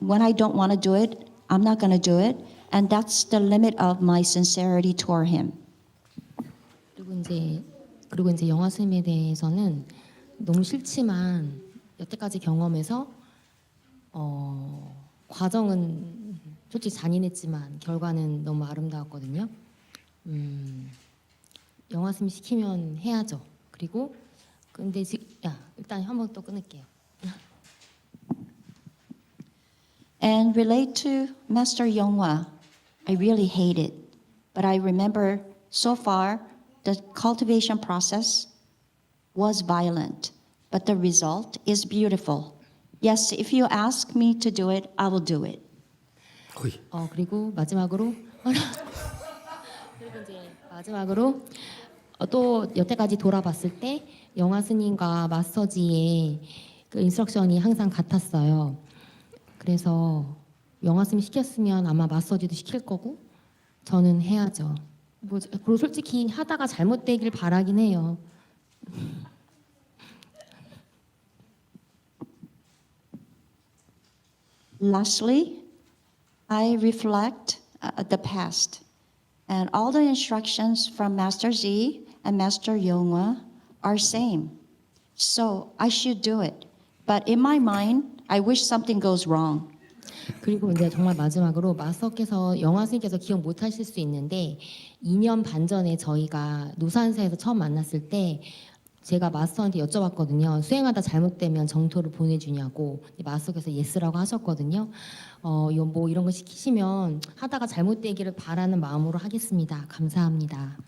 when I don't want to do it, I'm not going to do it. And that's the limit of my sincerity toward him. 그리고 이제 영화 스님에 대해서는 너무 싫지만 여태까지 경험해서 과정은 솔직히 잔인했지만 결과는 너무 아름다웠거든요. 영화 스님 시키면 해야죠. 그리고 근데 일단 한번 또 끊을게요. And relate to Master YongHua, I really hate it. But I remember so far the cultivation process was violent, but the result is beautiful. Yes, if you ask me to do it, I will do it. 그리고 마지막으로 또 여태까지 돌아봤을 때 영화 스님과 마스터지의 그 인스트럭션이 항상 같았어요. 그래서 영화 스님 시켰으면 아마 마스터지도 시킬 거고 저는 해야죠. 그리고 솔직히 하다가 잘못되길 바라긴 해요. Lastly, I reflect the past, and all the instructions from Master Z and Master YongHua are same. So I should do it. But in my mind, I wish something goes wrong. 그리고 이제 정말 마지막으로 마스터께서 영화 스님께서 기억 못하실 수 있는데 2년 반 전에 저희가 노산사에서 처음 만났을 때 제가 마스터한테 여쭤봤거든요. 수행하다 잘못되면 정토를 보내주냐고. 마스터께서 예스라고 하셨거든요. 이런 거 시키시면 하다가 잘못되기를 바라는 마음으로 하겠습니다. 감사합니다.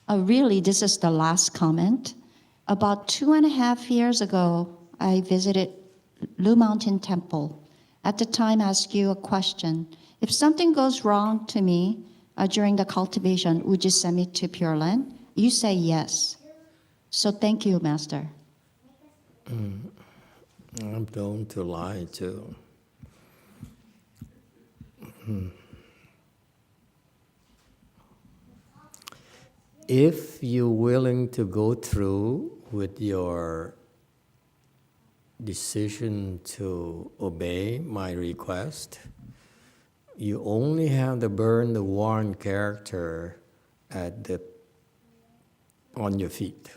Really, this is the last comment. About 2.5 years ago, I visited Lu Mountain Temple. At the time, I asked you a question. If something goes wrong to me during the cultivation, would you send me to Pure Land? You say yes. So thank you, Master. I'm prone to lie too. if you're willing to go through with your decision to obey my request, you only have to burn the one character on your feet.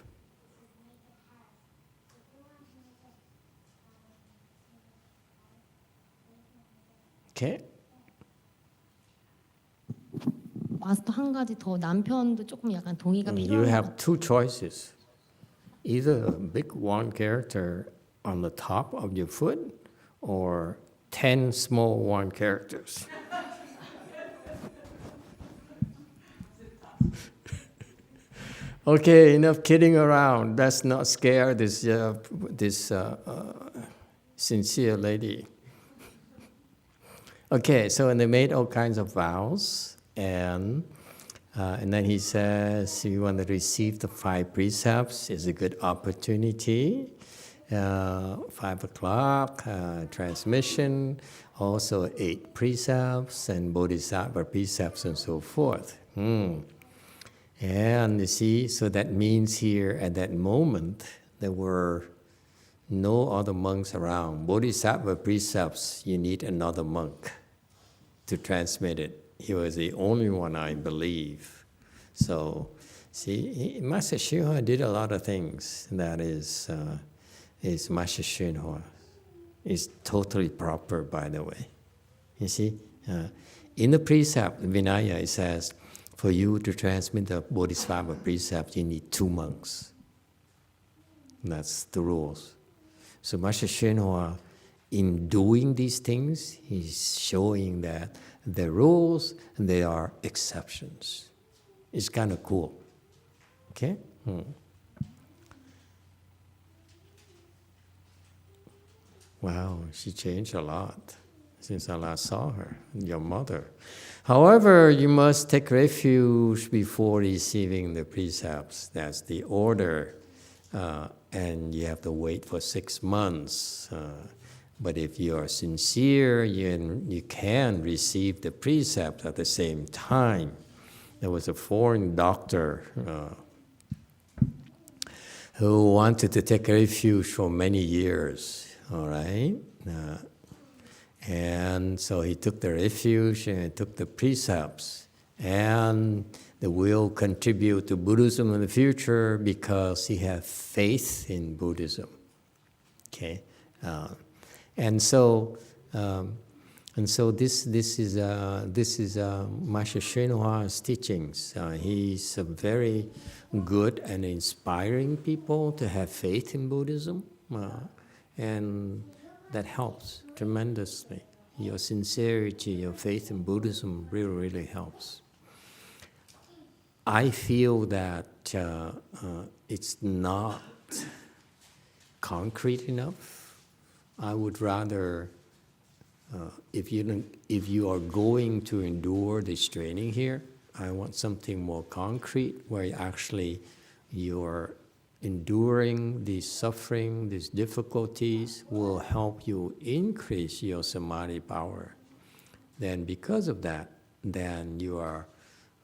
Okay? 마스터 한 가지 더 남편도 조금 약간 동의가 You 필요한 것 have two choices. Either a big one character on the top of your foot or 10 small one characters. Okay, enough kidding around. Let's not scare this sincere lady. Okay, so they made all kinds of vows, and then he says, you want to receive the 5 precepts, it's a good opportunity. 5 o'clock, transmission, also 8 precepts, and bodhisattva precepts, and so forth. And you see, so that means here at that moment, there were no other monks around. Bodhisattva precepts, you need another monk to transmit it. He was the only one, I believe. So, see, Master YongHua did a lot of things that is Master YongHua. It's totally proper, by the way. You see, in the precept, Vinaya, it says, for you to transmit the Bodhisattva precept, you need 2 monks. That's the rules. So Master YongHua, in doing these things, he's showing that the rules, they are exceptions. It's kind of cool. Okay? Wow, she changed a lot since I last saw her, your mother. However, you must take refuge before receiving the precepts. That's the order. And you have to wait for 6 months. But if you are sincere, you can receive the precepts at the same time. There was a foreign doctor who wanted to take refuge for many years, all right? And so he took the refuge and he took the precepts, and the will contribute to Buddhism in the future because he had faith in Buddhism. Okay, and so this is Master YongHua's teachings. He's a very good and inspiring people to have faith in Buddhism, and that helps tremendously. Your sincerity, your faith in Buddhism really, really helps. I feel that it's not concrete enough. I would rather, if you are going to endure this training here, I want something more concrete where you're enduring this suffering, these difficulties will help you increase your samadhi power. Then because of that, then you are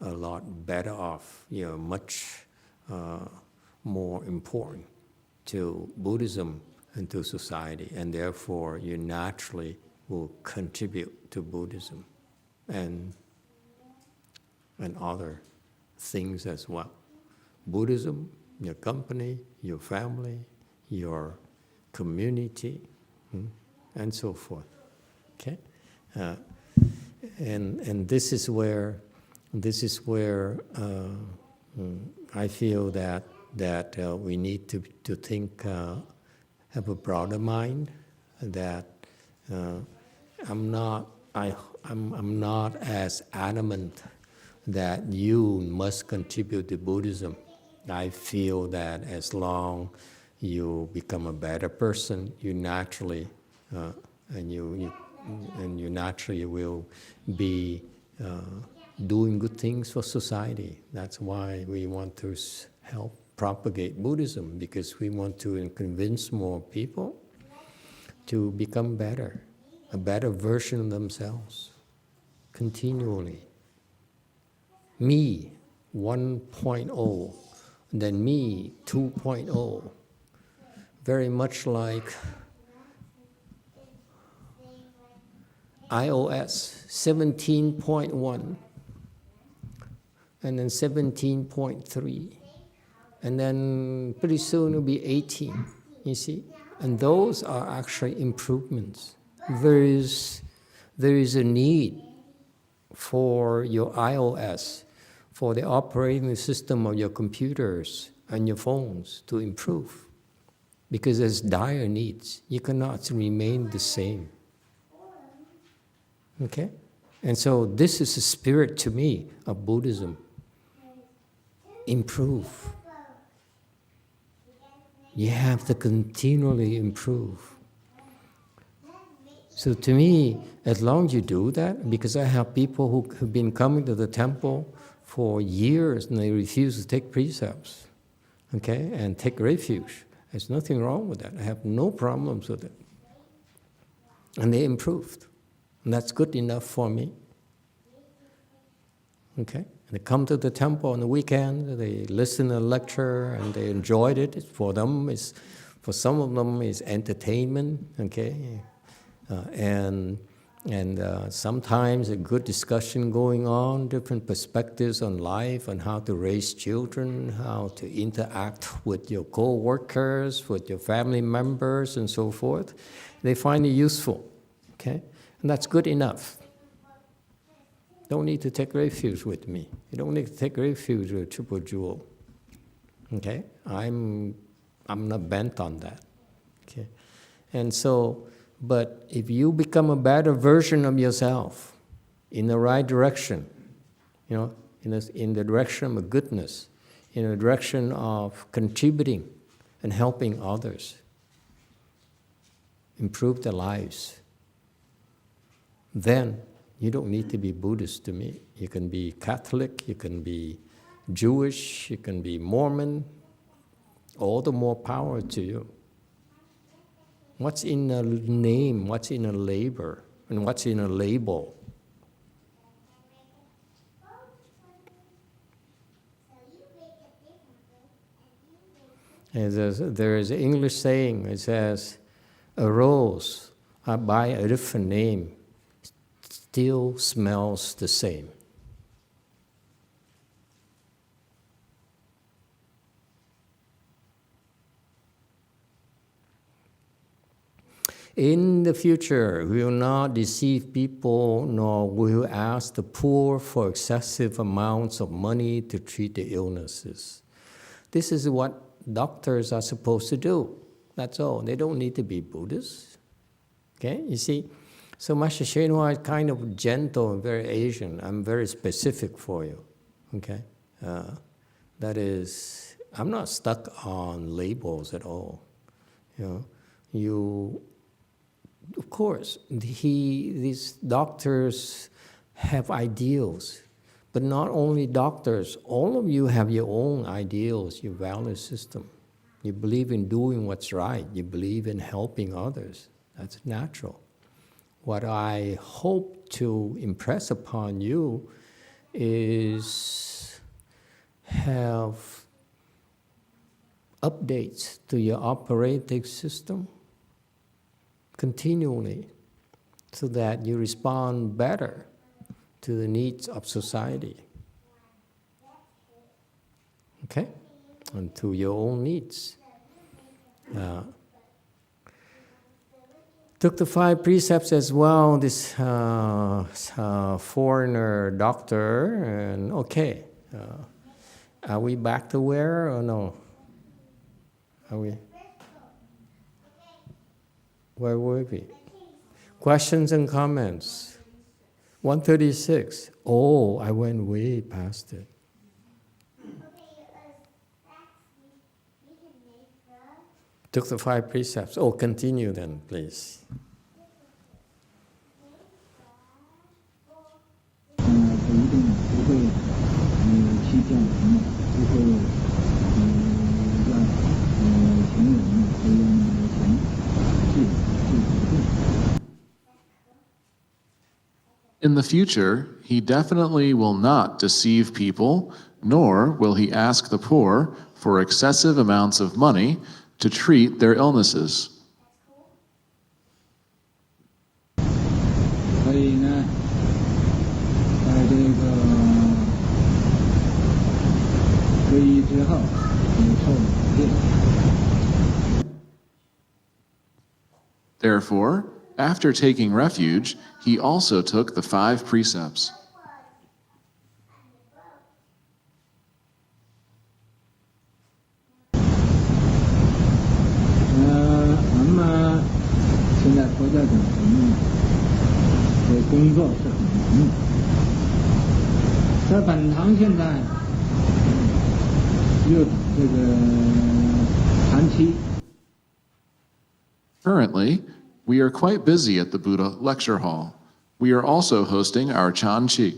a lot better off. You're much more important to Buddhism and to society, and therefore you naturally will contribute to Buddhism and other things as well. Buddhism, your company, your family, your community, and so forth. Okay, and this is where I feel that we need to think, have a broader mind. That I'm not as adamant that you must contribute to Buddhism. I feel that as long you become a better person, you naturally you naturally will be doing good things for society. That's why we want to help propagate Buddhism, because we want to convince more people to become better, a better version of themselves, continually. Me, 1.0, and then me 2.0. Very much like iOS 17.1, and then 17.3, and then pretty soon it'll be 18, you see? And those are actually improvements. There is a need for your iOS, for the operating system of your computers and your phones to improve, because there's dire needs. You cannot remain the same. Okay? And so this is the spirit, to me, of Buddhism. Improve. You have to continually improve. So to me, as long as you do that, because I have people who have been coming to the temple for years and they refuse to take precepts, okay, and take refuge. There's nothing wrong with that. I have no problems with it. And they improved. And that's good enough for me. Okay? And they come to the temple on the weekend, they listen to the lecture, and they enjoyed it. For them, for some of them, it's entertainment, okay? And sometimes a good discussion going on, different perspectives on life, on how to raise children, how to interact with your co-workers, with your family members, and so forth. They find it useful, okay? And that's good enough. Don't need to take refuge with me. You don't need to take refuge with Triple Jewel. Okay? I'm not bent on that. Okay? And so, but if you become a better version of yourself in the right direction, you know, in the direction of goodness, in the direction of contributing and helping others, improve their lives, then you don't need to be Buddhist to me. You can be Catholic, you can be Jewish, you can be Mormon. All the more power to you. What's in a name, what's in a labor, and what's in a label? And there is an English saying, it says, a rose by a different name still smells the same. In the future, we will not deceive people, nor will we ask the poor for excessive amounts of money to treat the illnesses. This is what doctors are supposed to do. That's all. They don't need to be Buddhists. Okay, you see? So Master YongHua is kind of gentle and very Asian. I'm very specific for you. Okay? That is, I'm not stuck on labels at all. You know, of course, these doctors have ideals, but not only doctors, all of you have your own ideals, your value system. You believe in doing what's right. You believe in helping others. That's natural. What I hope to impress upon you is have updates to your operating system continually, so that you respond better to the needs of society. Okay? And to your own needs. Took the 5 precepts as well, this foreigner doctor, and okay. Are we back to where or no? Are we? Where were we? Questions and comments. 136. Oh, I went way past it. Took the 5 precepts. Oh, continue then, please. In the future, he definitely will not deceive people, nor will he ask the poor for excessive amounts of money to treat their illnesses. 所以呢，在这个皈依之后，你受保戒。 Therefore, after taking refuge, he also took the 5 precepts. 俺们现在佛教讲什么呢？这工作是很忙的，在本堂现在又这个禅期。 Currently, we are quite busy at the Buddha Lecture Hall. We are also hosting our Chanqi.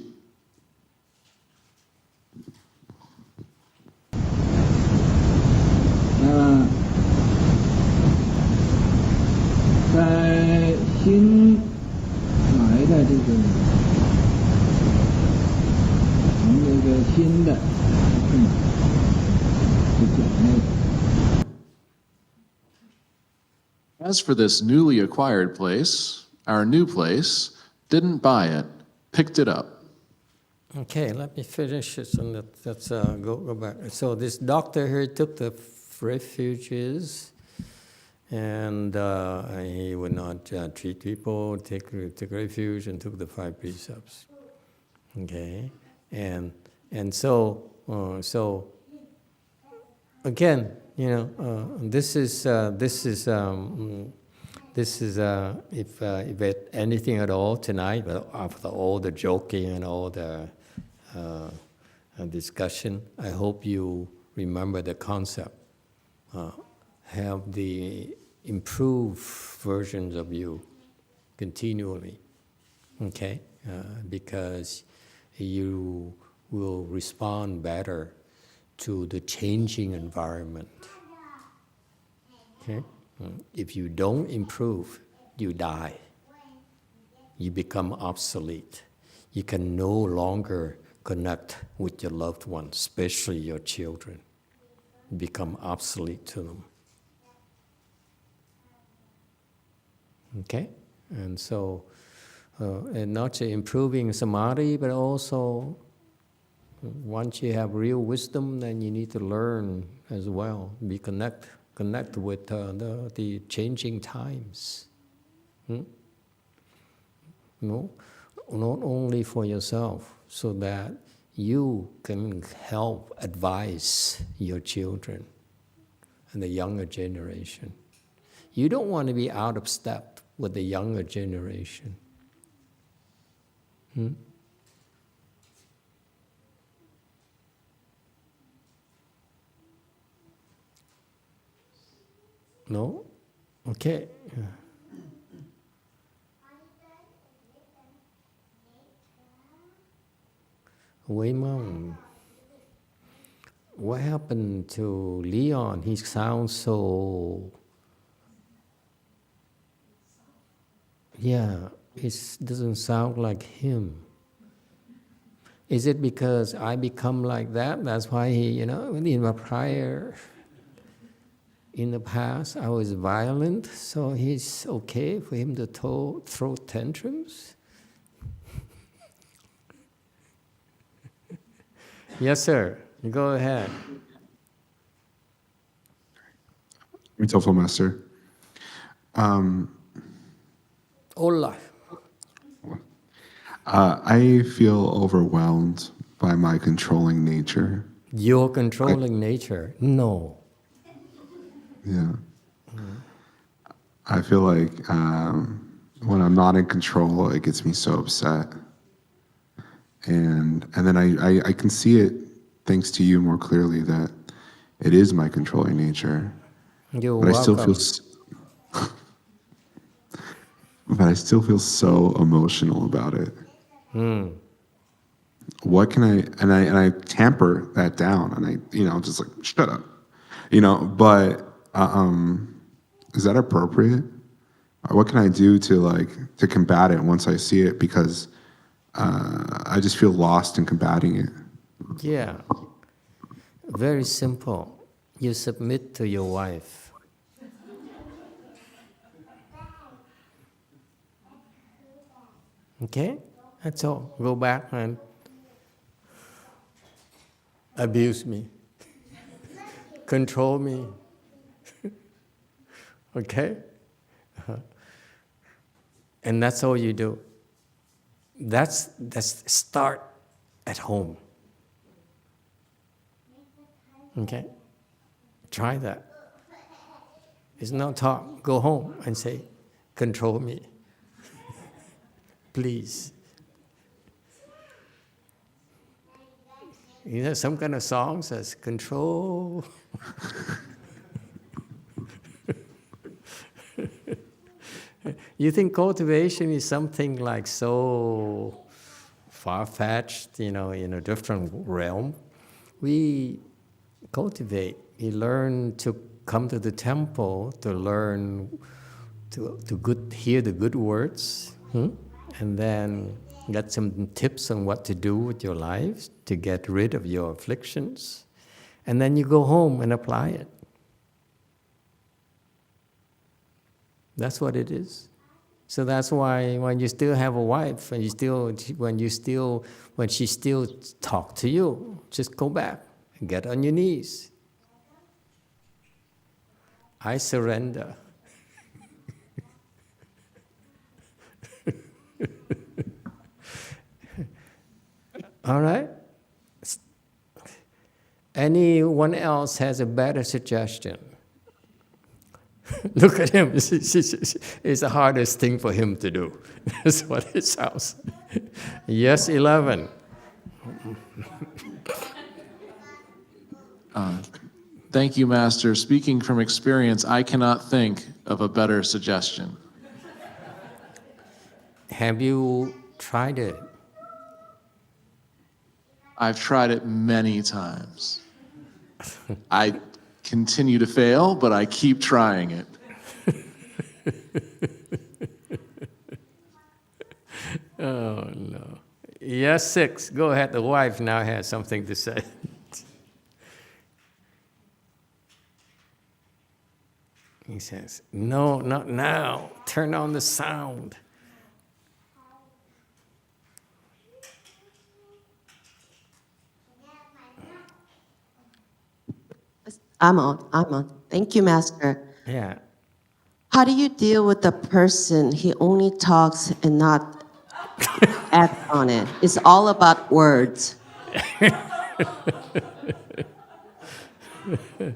在新来的这个我们这个新的是讲那个。 As for this newly acquired place, our new place didn't buy it, picked it up. Okay, let me finish it and let's go back. So this doctor here took the refuges, and he would not treat people, take refuge, and took the 5 precepts. Okay, and so again, you know, this is if anything at all tonight, but after all the joking and all the discussion, I hope you remember the concept. Have the improved versions of you continually, okay? Because you will respond better to the changing environment. Okay? If you don't improve, you die. You become obsolete. You can no longer connect with your loved ones, especially your children. You become obsolete to them. Okay? And so, and not just improving samadhi, but also once you have real wisdom, then you need to learn as well. Be connect with the changing times. No, not only for yourself, so that you can help advise your children and the younger generation. You don't want to be out of step with the younger generation. No? Okay. Wei Mom, what happened to Leon? He sounds so... Yeah, it doesn't sound like him. Is it because I become like that? That's why he, you know, in my prior... In the past, I was violent, so it's okay for him to throw tantrums? Yes, sir. You go ahead. Emitofuo, Master. Hola. I feel overwhelmed by my controlling nature. Your controlling nature? No. Yeah. I feel like when I'm not in control, it gets me so upset. And then I can see it, thanks to you, more clearly that it is my controlling nature. You're but welcome. I still feel so emotional about it. What can I tamper that down, and I just like, shut up, but is that appropriate? Or what can I do to combat it once I see it? Because I just feel lost in combating it. Yeah, Very simple. You submit to your wife. Okay? That's all. Go back and abuse me. Control me. Okay? And that's all you do. That's start at home. Okay? Try that. It's no talk. Go home and say, control me. Please. You know, some kind of song says, control. You think cultivation is something like so far-fetched, you know, in a different realm? We cultivate. We learn to come to the temple to learn to hear the good words, and then get some tips on what to do with your life to get rid of your afflictions. And then you go home and apply it. That's what it is. So that's why when you still have a wife, and when she still talk to you, just go back and get on your knees. I surrender. All right? Anyone else has a better suggestion? Look at him. It's the hardest thing for him to do. That's what it sounds. Yes, 11. Thank you, Master. Speaking from experience, I cannot think of a better suggestion. Have you tried it? I've tried it many times. I continue to fail, but I keep trying it. Oh, no. Yes, 6. Go ahead. The wife now has something to say. He says, no, not now. Turn on the sound. I'm on. Thank you, Master. Yeah. How do you deal with the person he only talks and not act on it? It's all about words.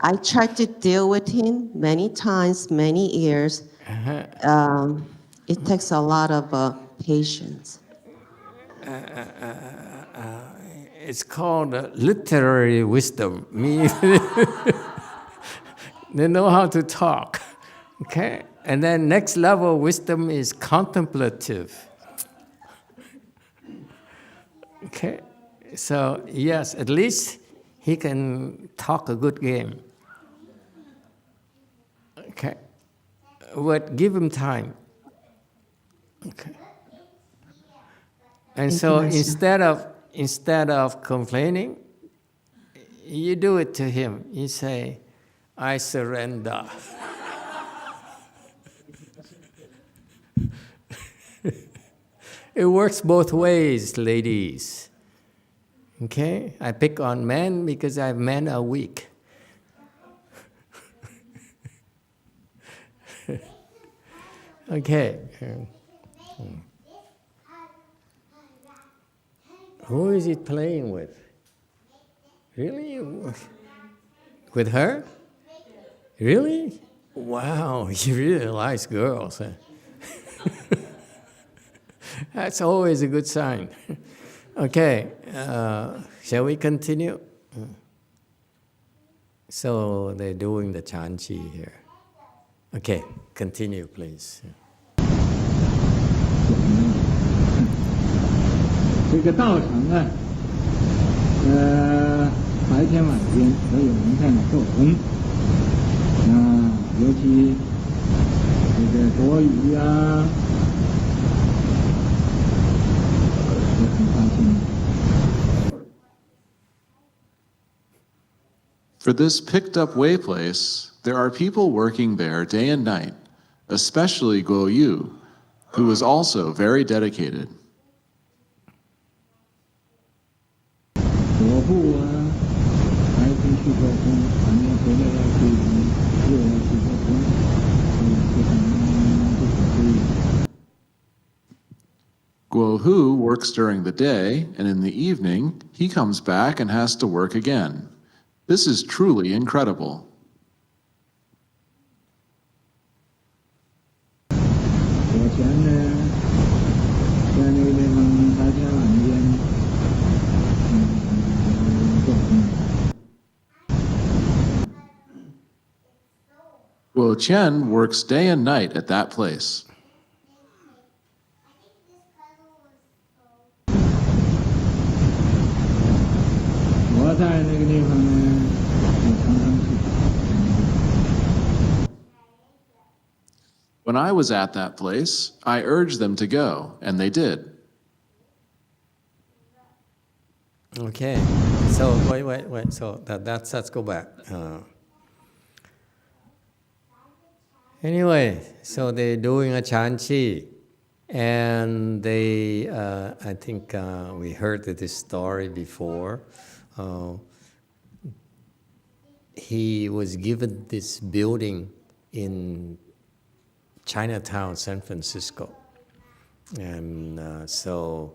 I tried to deal with him many times, many years. It takes a lot of patience. It's called literary wisdom. They know how to talk. Okay? And then next level wisdom is contemplative. Okay? So, yes, at least he can talk a good game. Okay? But give him time. Okay? And so instead of complaining, you do it to him. You say, I surrender. It works both ways, ladies. Okay? I pick on men because men are weak. Okay. Who is he playing with? Really? With her? Really? Wow, he really likes girls. Huh? That's always a good sign. Okay, shall we continue? So they're doing the Chanchi here. Okay, continue, please. 这个道场啊，白天晚间都有人在那做工，尤其这个躲雨啊，也很高兴。For this picked-up way place, there are people working there day and night, especially Guo Yu, who is also very dedicated. 国父啊，还是去做工，反正回来要去又要去做工，所以非常不可思议。 Guo Hu works during the day, and in the evening, he comes back and has to work again. This is truly incredible. 我前呢，在那个地方白天晚间，做工。 Guo Qian works day and night at that place. 我在那个地方呢，我常常去。 When I was at that place, I urged them to go, and they did. Okay, so wait. So let's go back. Anyway, so they're doing a chanchi, and they, I think we heard this story before. He was given this building in Chinatown, San Francisco, and so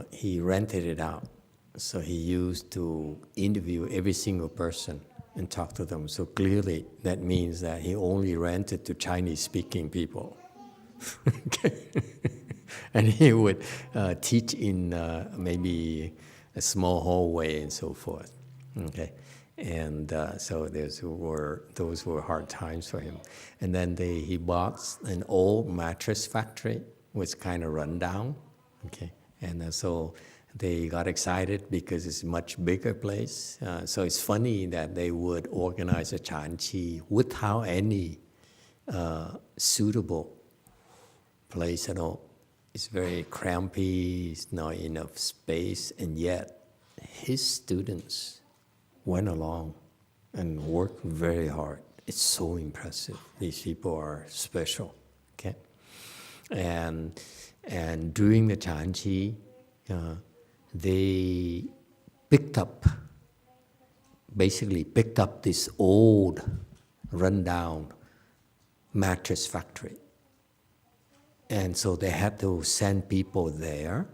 he rented it out. So he used to interview every single person and talk to them. So clearly that means that he only rented to Chinese-speaking people. Okay. And he would teach in maybe a small hallway and so forth. Okay. And so those were hard times for him. And then he bought an old mattress factory, was kind of run down. Okay. And so they got excited because it's a much bigger place. So it's funny that they would organize a chanchi without any suitable place at all. It's very crampy, it's not enough space, and yet his students went along and worked very hard. It's so impressive. These people are special, okay? And during the chanchi, they basically picked up this old, rundown mattress factory. And so they had to send people there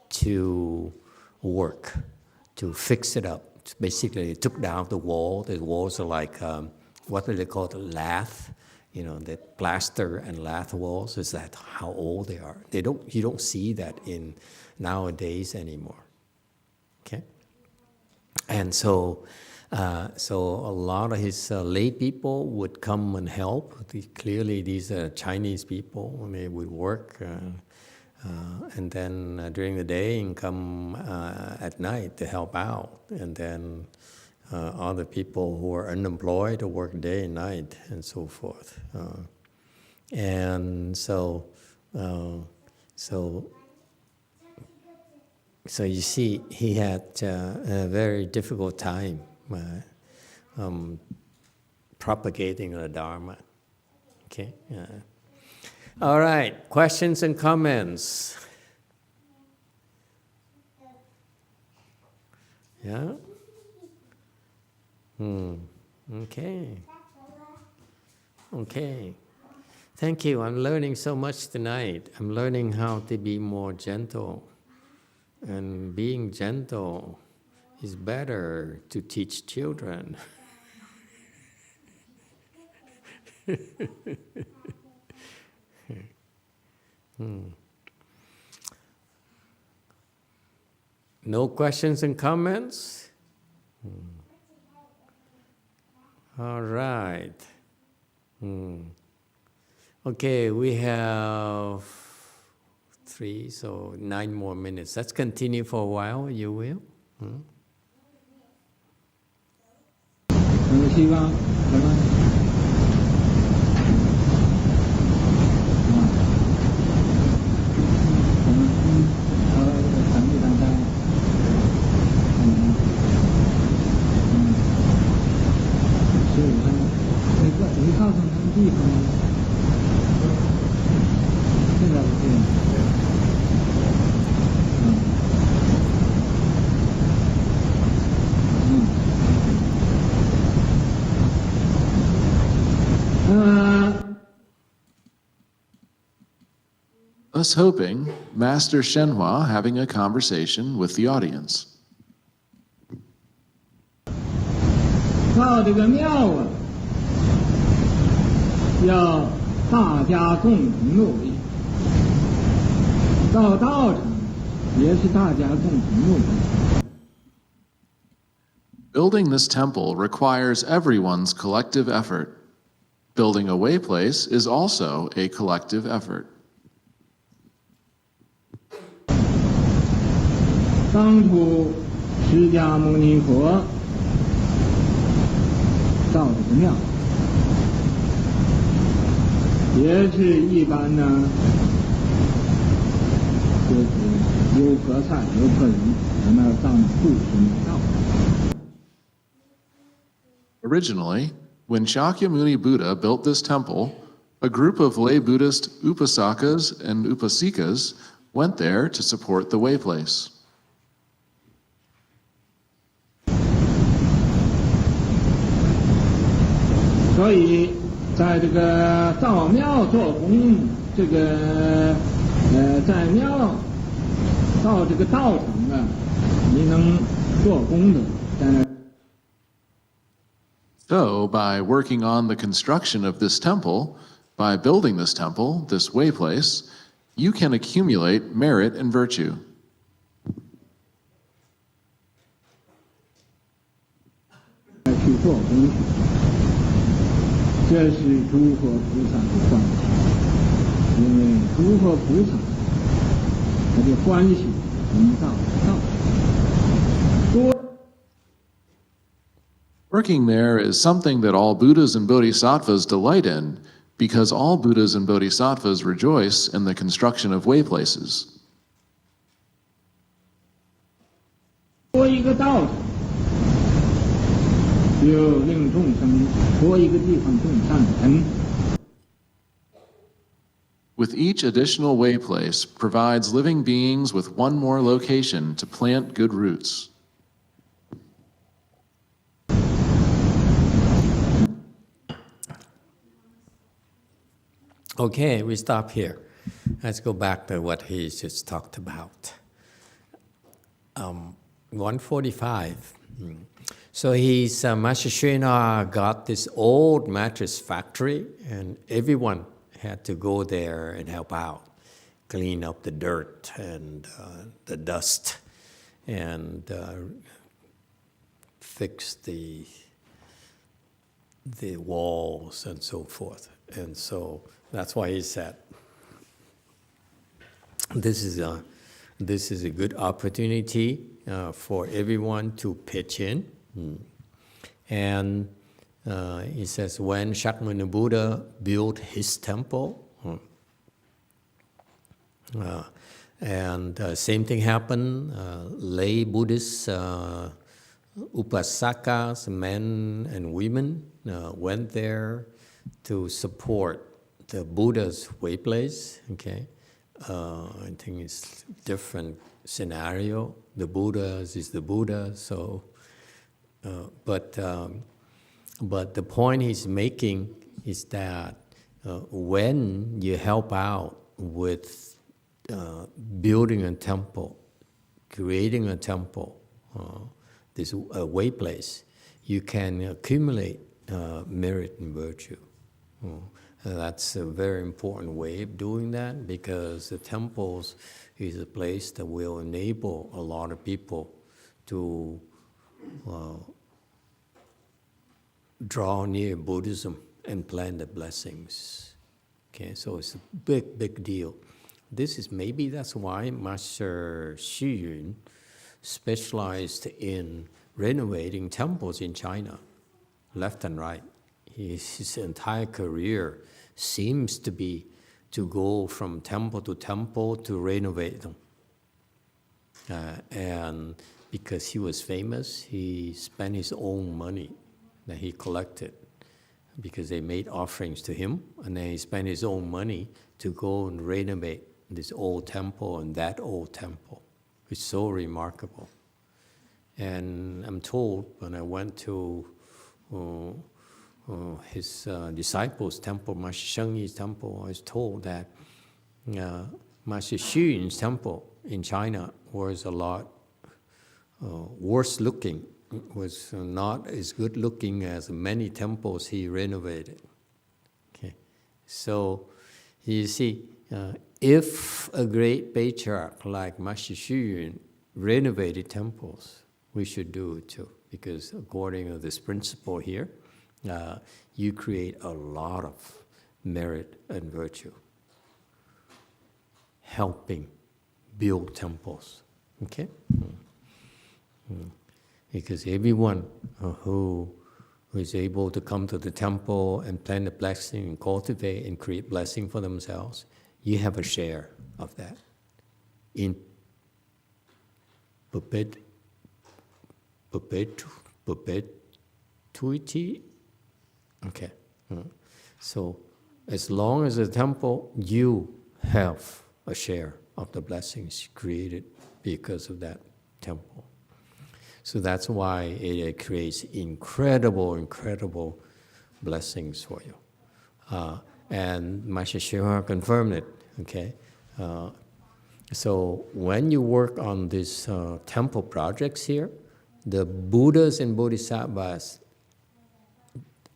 to work, to fix it up. Basically, they took down the wall. The walls are like, what do they call it, lath? You know, the plaster and lath walls. Is that how old they are? You don't see that in nowadays anymore. Okay, and so a lot of his lay people would come and help. Clearly, these are Chinese people, and they would work, and then during the day and come at night to help out, and then other people who are unemployed to work day and night, and so forth. And so you see, he had a very difficult time propagating the Dharma. Okay. All right. Questions and comments. Yeah. Okay. Okay. Thank you. I'm learning so much tonight. I'm learning how to be more gentle. And being gentle is better to teach children. No questions and comments? All right. Okay, we have 3, so 9 more minutes. Let's continue for a while, you will. 希望什么？ thus hoping Master Shenhua having a conversation with the audience. 造这个庙啊，要大家共同努力；造道场也是大家共同努力。 Building this temple requires everyone's collective effort. Building a way place is also a collective effort. 当初释迦牟尼佛造这个庙，也是一般呢，就是有和善有可人，咱们要当布施庙道。 Originally, when Shakyamuni Buddha built this temple, a group of lay Buddhist upasakas and upasikas went there to support the way place. 所以，在这个造庙做工，这个在庙造这个道场啊，你能做功德，在那。 So, by working on the construction of this temple, by building this temple, this way place, you can accumulate merit and virtue. 去做功，这是诸佛菩萨的欢喜，因为诸佛菩萨他的欢喜能造道。 Working there is something that all Buddhas and Bodhisattvas delight in, because all Buddhas and Bodhisattvas rejoice in the construction of way places. 多一个道场，就令众生多一个地方种善根。 With each additional way place provides living beings with one more location to plant good roots. Okay, we stop here. Let's go back to what he just talked about. 145. So Master Shenhua got this old mattress factory, and everyone had to go there and help out, clean up the dirt and the dust, and fix the walls and so forth. And so that's why he said, this is a good opportunity for everyone to pitch in. And he says, when Shakyamuni Buddha built his temple, and same thing happened, lay Buddhists, upasakas, men and women, went there to support the Buddha's way place. Okay, I think it's different scenario. The Buddha is the Buddha, so. But the point he's making is that when you help out with building a temple, creating a temple, this way place, you can accumulate merit and virtue. That's a very important way of doing that, because the temples is a place that will enable a lot of people to draw near Buddhism and plan the blessings. Okay, so it's a big, big deal. Maybe that's why Master Xu Yun specialized in renovating temples in China, left and right. His entire career seems to be to go from temple to renovate them. And because he was famous, he spent his own money that he collected, because they made offerings to him, and then he spent his own money to go and renovate this old temple and that old temple. It's so remarkable. And I'm told when I went to his disciples' temple, Master Shengyi's temple, I was told that Master Xu Yun's temple in China was a lot worse looking, was not as good looking as many temples he renovated. Okay, so you see, if a great patriarch like Master Xu Yun renovated temples, we should do it too, because according to this principle here, you create a lot of merit and virtue, helping build temples. Okay? Because everyone who is able to come to the temple and plant a blessing and cultivate and create blessing for themselves, you have a share of that in perpetuity. Okay. So as long as the temple, you have a share of the blessings created because of that temple. So that's why it creates incredible blessings for you. And Master YongHua confirmed it, okay? So when you work on these temple projects here, the Buddhas and Bodhisattvas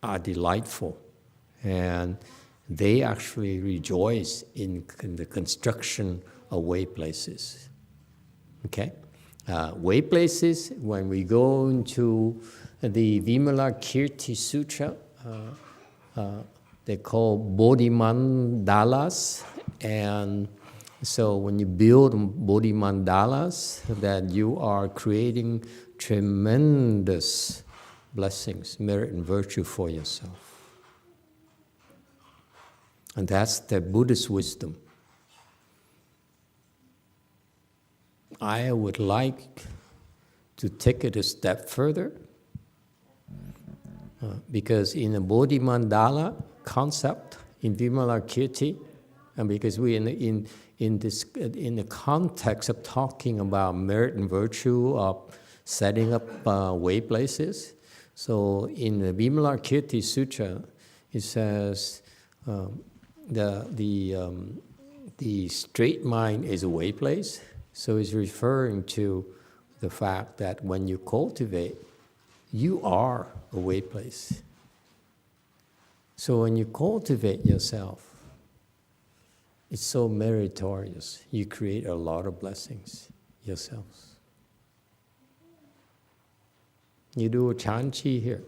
are delightful, and they actually rejoice in the construction of way places. Okay? Way places, when we go into the Vimalakirti Sutra, they call bodhi mandalas, and so when you build bodhi mandalas, that you are creating tremendous blessings, merit and virtue for yourself. And that's the Buddhist wisdom. I would like to take it a step further, because in the bodhi mandala concept in Vimalakirti, and because we in the context of talking about merit and virtue of setting up way places, so in the Vimalakirti Sutra, it says the straight mind is a way place. So it's referring to the fact that when you cultivate, you are a way place. So when you cultivate yourself, it's so meritorious. You create a lot of blessings yourselves. You do a chanchi here.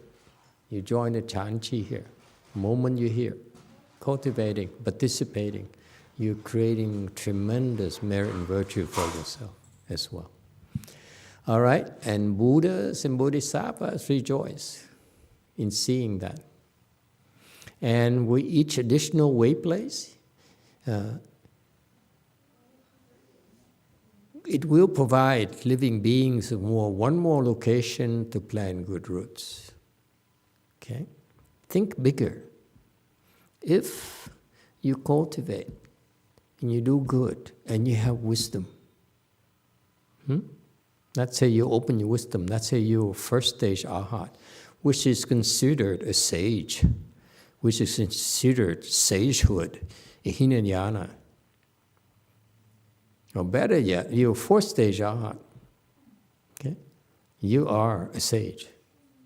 You join a chanchi here. The moment you're here, cultivating, participating, you're creating tremendous merit and virtue for yourself as well. All right? And Buddhas and Bodhisattvas rejoice in seeing that. And with each additional way place, it will provide living beings one more location to plant good roots. Okay? Think bigger. If you cultivate and you do good and you have wisdom, let's say you open your wisdom, let's say you're first stage arhat, which is considered a sage, which is considered sagehood, a Hinayana. Or better yet, you're fourth stage arhat. Okay? You are a sage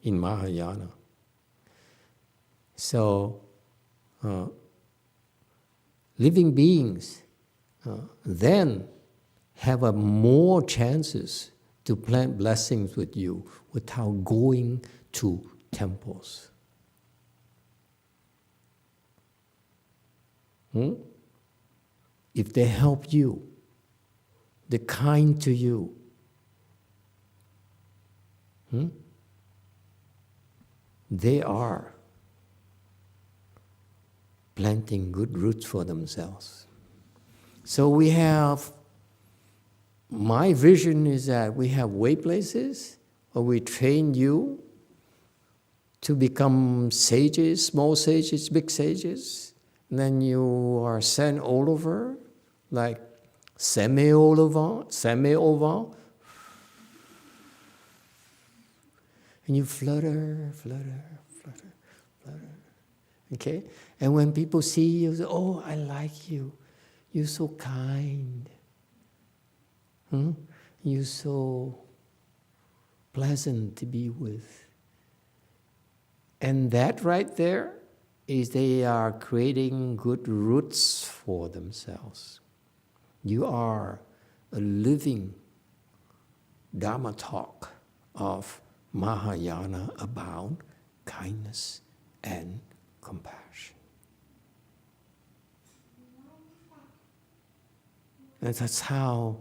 in Mahayana. So, living beings then have more chances to plant blessings with you without going to temples. If they help you, they're kind to you, they are planting good roots for themselves. So we have, my vision is that we have way places, or we train you to become sages, small sages, big sages. And then you are sent all over, like semi-au-vent, and you flutter. Okay? And when people see you, say, oh, I like you. You're so kind. You're so pleasant to be with. And that right there is they are creating good roots for themselves. You are a living Dharma talk of Mahayana about kindness and compassion. And that's how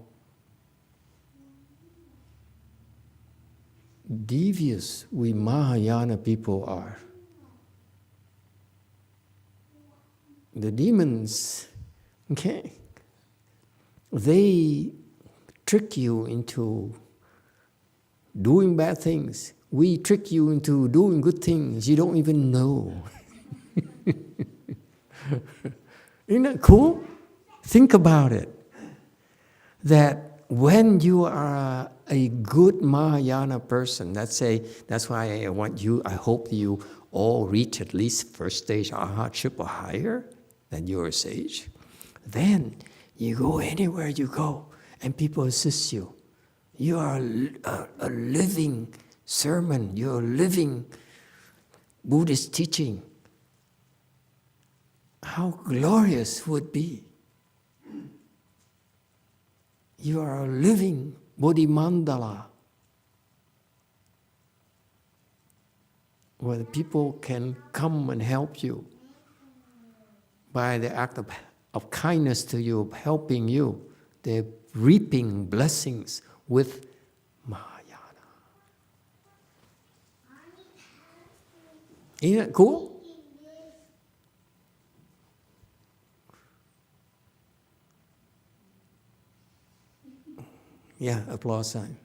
devious we Mahayana people are. The demons, okay, they trick you into doing bad things. We trick you into doing good things you don't even know. Isn't that cool? Think about it. That when you are a good Mahayana person, that's why I hope you all reach at least first stage arhatship or higher, then you're a sage. Then you go anywhere you go and people assist you. You are a living sermon, you're a living Buddhist teaching. How glorious would it be? You are a living bodhi mandala where the people can come and help you by the act of kindness to you, helping you. They're reaping blessings with Mahayana. Isn't that cool? Yeah, applause sign.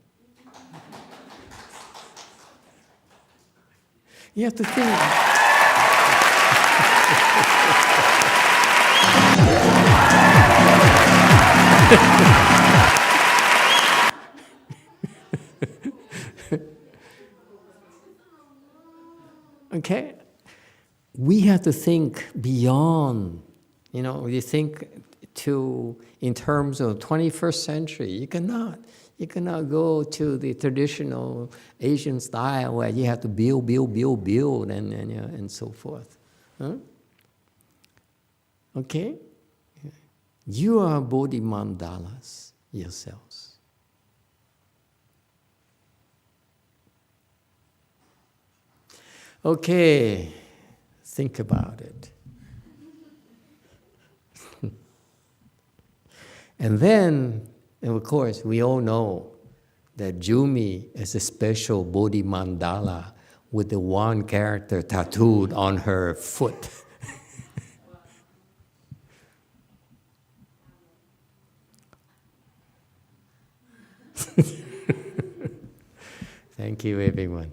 You have to think. Okay? We have to think beyond, you think in terms of 21st century. You cannot go to the traditional Asian style where you have to build, and so forth. Huh? Okay? You are bodhi mandalas yourselves. Okay, think about it. And then, of course, we all know that Jumi is a special bodhi mandala with the one character tattooed on her foot. Thank you, everyone.